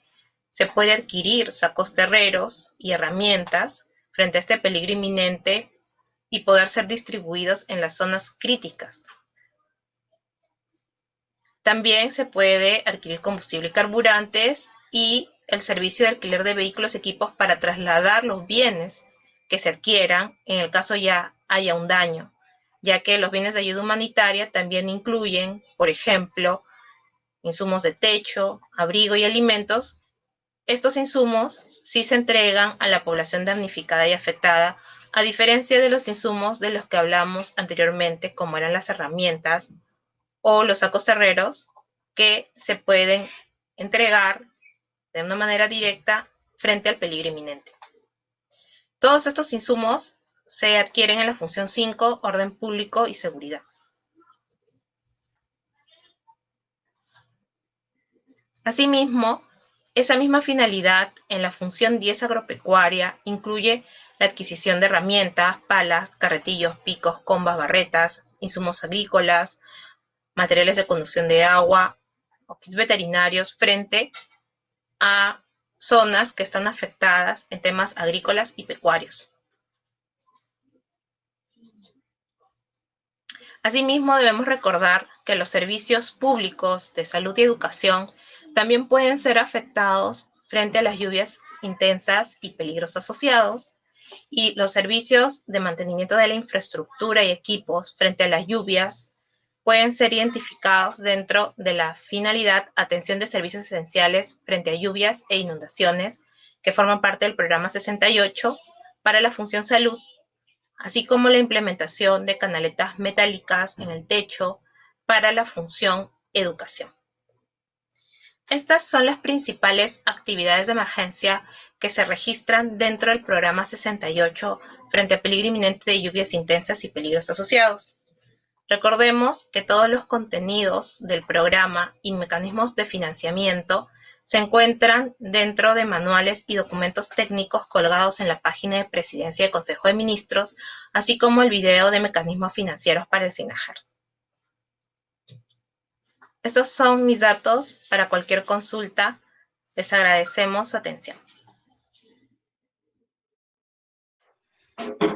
se puede adquirir sacos terreros y herramientas frente a este peligro inminente y poder ser distribuidos en las zonas críticas. También se puede adquirir combustible y carburantes y el servicio de alquiler de vehículos y equipos para trasladar los bienes que se adquieran en el caso ya haya un daño, ya que los bienes de ayuda humanitaria también incluyen, por ejemplo, insumos de techo, abrigo y alimentos. Estos insumos sí se entregan a la población damnificada y afectada, a diferencia de los insumos de los que hablamos anteriormente, como eran las herramientas o los sacos terreros, que se pueden entregar de una manera directa frente al peligro inminente. Todos estos insumos se adquieren en la función 5, orden público y seguridad. Asimismo, esa misma finalidad en la función 10, agropecuaria, incluye la adquisición de herramientas, palas, carretillos, picos, combas, barretas, insumos agrícolas, materiales de conducción de agua o kits veterinarios frente a zonas que están afectadas en temas agrícolas y pecuarios. Asimismo, debemos recordar que los servicios públicos de salud y educación también pueden ser afectados frente a las lluvias intensas y peligros asociados, y los servicios de mantenimiento de la infraestructura y equipos frente a las lluvias pueden ser identificados dentro de la finalidad atención de servicios esenciales frente a lluvias e inundaciones, que forman parte del programa 68 para la función salud, así como la implementación de canaletas metálicas en el techo para la función educación. Estas son las principales actividades de emergencia que se registran dentro del programa 68 frente a peligro inminente de lluvias intensas y peligros asociados. Recordemos que todos los contenidos del programa y mecanismos de financiamiento se encuentran dentro de manuales y documentos técnicos colgados en la página de Presidencia y Consejo de Ministros, así como el video de mecanismos financieros para el SINAJER. Estos son mis datos para cualquier consulta. Les agradecemos su atención.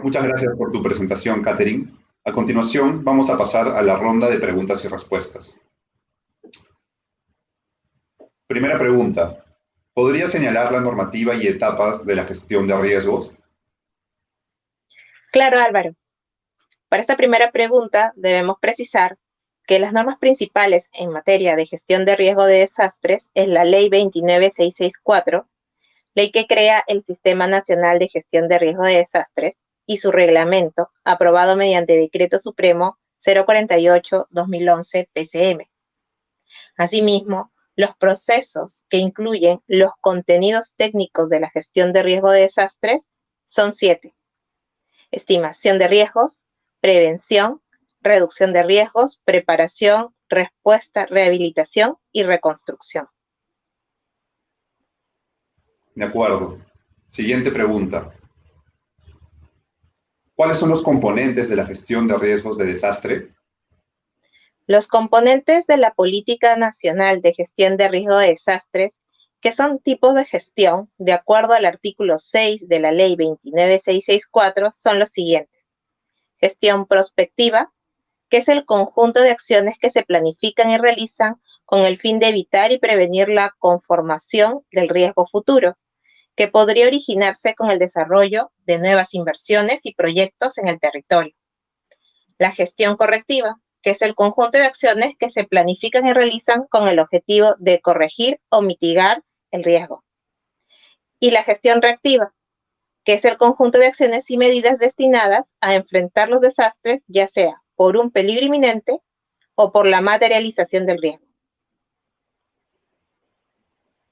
Muchas gracias por tu presentación, Catherine. A continuación, vamos a pasar a la ronda de preguntas y respuestas. Primera pregunta. ¿Podría señalar la normativa y etapas de la gestión de riesgos? Claro, Álvaro. Para esta primera pregunta debemos precisar que las normas principales en materia de gestión de riesgo de desastres es la Ley 29664, ley que crea el Sistema Nacional de Gestión de Riesgo de Desastres, y su reglamento, aprobado mediante Decreto Supremo 048-2011 PCM. Asimismo, los procesos que incluyen los contenidos técnicos de la gestión de riesgo de desastres son 7. Estimación de riesgos, prevención, reducción de riesgos, preparación, respuesta, rehabilitación y reconstrucción. De acuerdo. Siguiente pregunta. ¿Cuáles son los componentes de la gestión de riesgos de desastre? Los componentes de la Política Nacional de Gestión de Riesgo de Desastres, que son tipos de gestión, de acuerdo al artículo 6 de la Ley 29664, son los siguientes. Gestión prospectiva, que es el conjunto de acciones que se planifican y realizan con el fin de evitar y prevenir la conformación del riesgo futuro, que podría originarse con el desarrollo de nuevas inversiones y proyectos en el territorio. La gestión correctiva, que es el conjunto de acciones que se planifican y realizan con el objetivo de corregir o mitigar el riesgo. Y la gestión reactiva, que es el conjunto de acciones y medidas destinadas a enfrentar los desastres, ya sea por un peligro inminente o por la materialización del riesgo.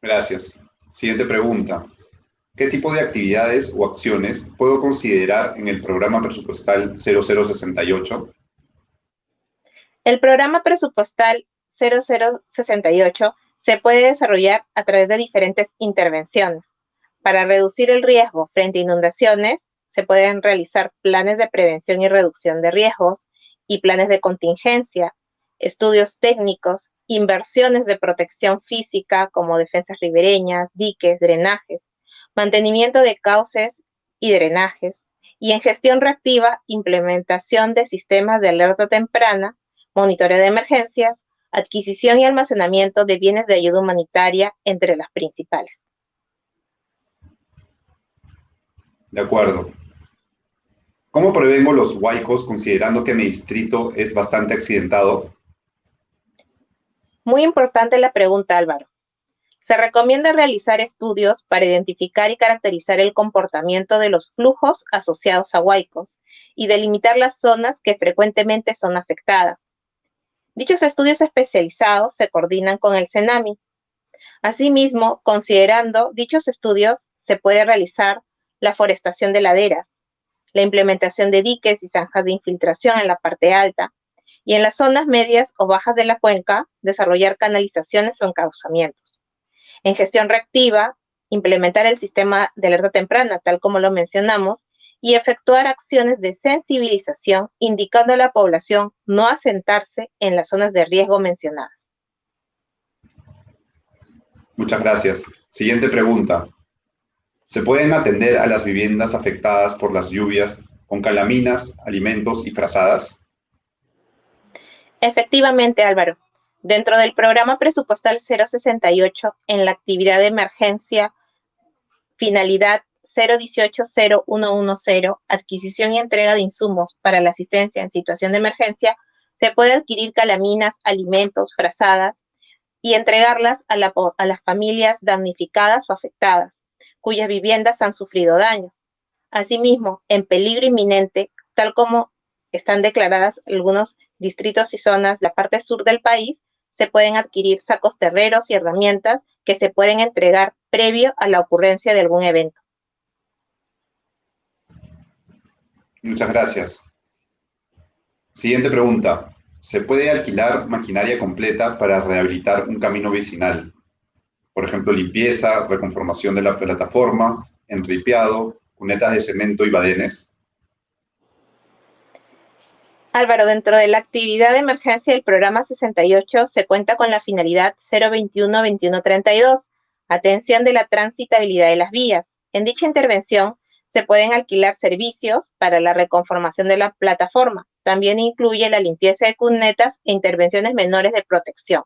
Gracias. Siguiente pregunta. ¿Qué tipo de actividades o acciones puedo considerar en el programa presupuestal 0068? El programa presupuestal 0068 se puede desarrollar a través de diferentes intervenciones. Para reducir el riesgo frente a inundaciones, se pueden realizar planes de prevención y reducción de riesgos y planes de contingencia, estudios técnicos, inversiones de protección física como defensas ribereñas, diques, drenajes, mantenimiento de cauces y drenajes, y en gestión reactiva, implementación de sistemas de alerta temprana, monitoreo de emergencias, adquisición y almacenamiento de bienes de ayuda humanitaria, entre las principales. De acuerdo. ¿Cómo prevengo los huaicos considerando que mi distrito es bastante accidentado? Muy importante la pregunta, Álvaro. Se recomienda realizar estudios para identificar y caracterizar el comportamiento de los flujos asociados a huaicos y delimitar las zonas que frecuentemente son afectadas. Dichos estudios especializados se coordinan con el CENAMI. Asimismo, considerando dichos estudios, se puede realizar la forestación de laderas, la implementación de diques y zanjas de infiltración en la parte alta, y en las zonas medias o bajas de la cuenca, desarrollar canalizaciones o encauzamientos. En gestión reactiva, implementar el sistema de alerta temprana, tal como lo mencionamos, y efectuar acciones de sensibilización, indicando a la población no asentarse en las zonas de riesgo mencionadas. Muchas gracias. Siguiente pregunta. ¿Se pueden atender a las viviendas afectadas por las lluvias con calaminas, alimentos y frazadas? Efectivamente, Álvaro. Dentro del programa presupuestal 068, en la actividad de emergencia, finalidad 018-0110, adquisición y entrega de insumos para la asistencia en situación de emergencia, se puede adquirir calaminas, alimentos, frazadas y entregarlas a las familias damnificadas o afectadas, cuyas viviendas han sufrido daños. Asimismo, en peligro inminente, tal como están declaradas algunos distritos y zonas de la parte sur del país, se pueden adquirir sacos terreros y herramientas que se pueden entregar previo a la ocurrencia de algún evento. Muchas gracias. Siguiente pregunta. ¿Se puede alquilar maquinaria completa para rehabilitar un camino vecinal? Por ejemplo, limpieza, reconformación de la plataforma, enripiado, cunetas de cemento y badenes. Álvaro, dentro de la actividad de emergencia del programa 68 se cuenta con la finalidad 021-2132, atención de la transitabilidad de las vías. En dicha intervención se pueden alquilar servicios para la reconformación de la plataforma. También incluye la limpieza de cunetas e intervenciones menores de protección.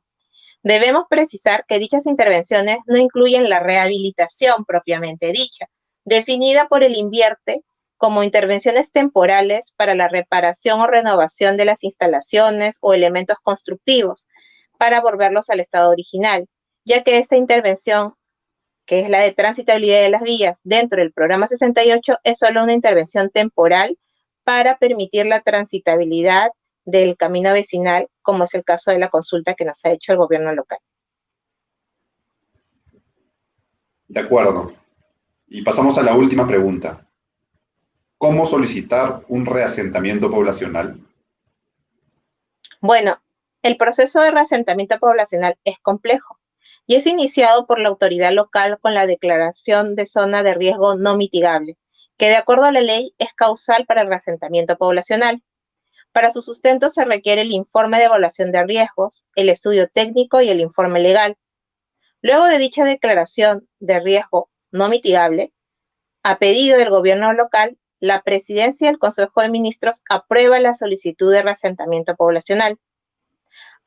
Debemos precisar que dichas intervenciones no incluyen la rehabilitación propiamente dicha, definida por el INVIERTE como intervenciones temporales para la reparación o renovación de las instalaciones o elementos constructivos para volverlos al estado original, ya que esta intervención, que es la de transitabilidad de las vías dentro del programa 68, es solo una intervención temporal para permitir la transitabilidad del camino vecinal, como es el caso de la consulta que nos ha hecho el gobierno local. De acuerdo. Y pasamos a la última pregunta. ¿Cómo solicitar un reasentamiento poblacional? Bueno, el proceso de reasentamiento poblacional es complejo y es iniciado por la autoridad local con la declaración de zona de riesgo no mitigable, que de acuerdo a la ley es causal para el reasentamiento poblacional. Para su sustento se requiere el informe de evaluación de riesgos, el estudio técnico y el informe legal. Luego de dicha declaración de riesgo no mitigable, a pedido del gobierno local, la Presidencia del Consejo de Ministros aprueba la solicitud de reasentamiento poblacional.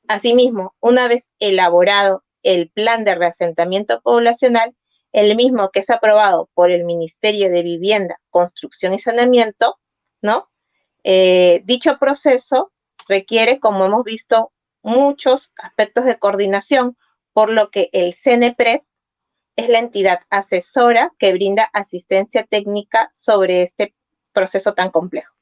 Asimismo, una vez elaborado el plan de reasentamiento poblacional, el mismo que es aprobado por el Ministerio de Vivienda, Construcción y Saneamiento, ¿no? Dicho proceso requiere, como hemos visto, muchos aspectos de coordinación, por lo que el CNPRED es la entidad asesora que brinda asistencia técnica sobre este proceso tan complejo.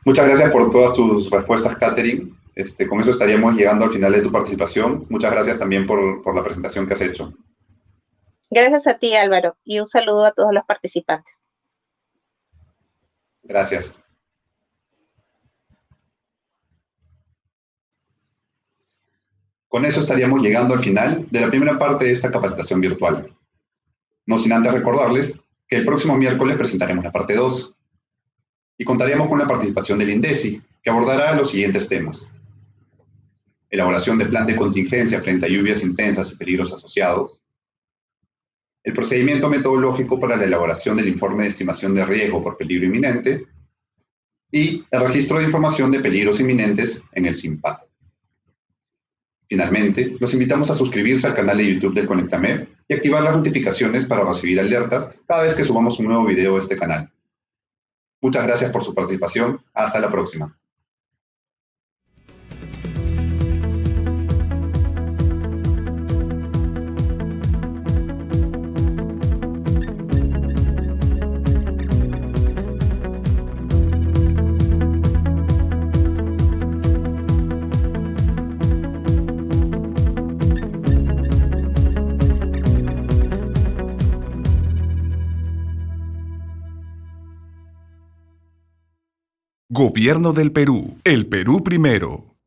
Muchas gracias por todas tus respuestas, Catherine. Con eso estaríamos llegando al final de tu participación. Muchas gracias también por la presentación que has hecho. Gracias a ti, Álvaro, y un saludo a todos los participantes. Gracias. Con eso estaríamos llegando al final de la primera parte de esta capacitación virtual. No sin antes recordarles que el próximo miércoles presentaremos la parte 2 y contaremos con la participación del INDECI, que abordará los siguientes temas: elaboración de plan de contingencia frente a lluvias intensas y peligros asociados, el procedimiento metodológico para la elaboración del informe de estimación de riesgo por peligro inminente y el registro de información de peligros inminentes en el SIMPAD. Finalmente, los invitamos a suscribirse al canal de YouTube del Conectamed y activar las notificaciones para recibir alertas cada vez que subamos un nuevo video a este canal. Muchas gracias por su participación. Hasta la próxima. Gobierno del Perú. El Perú primero.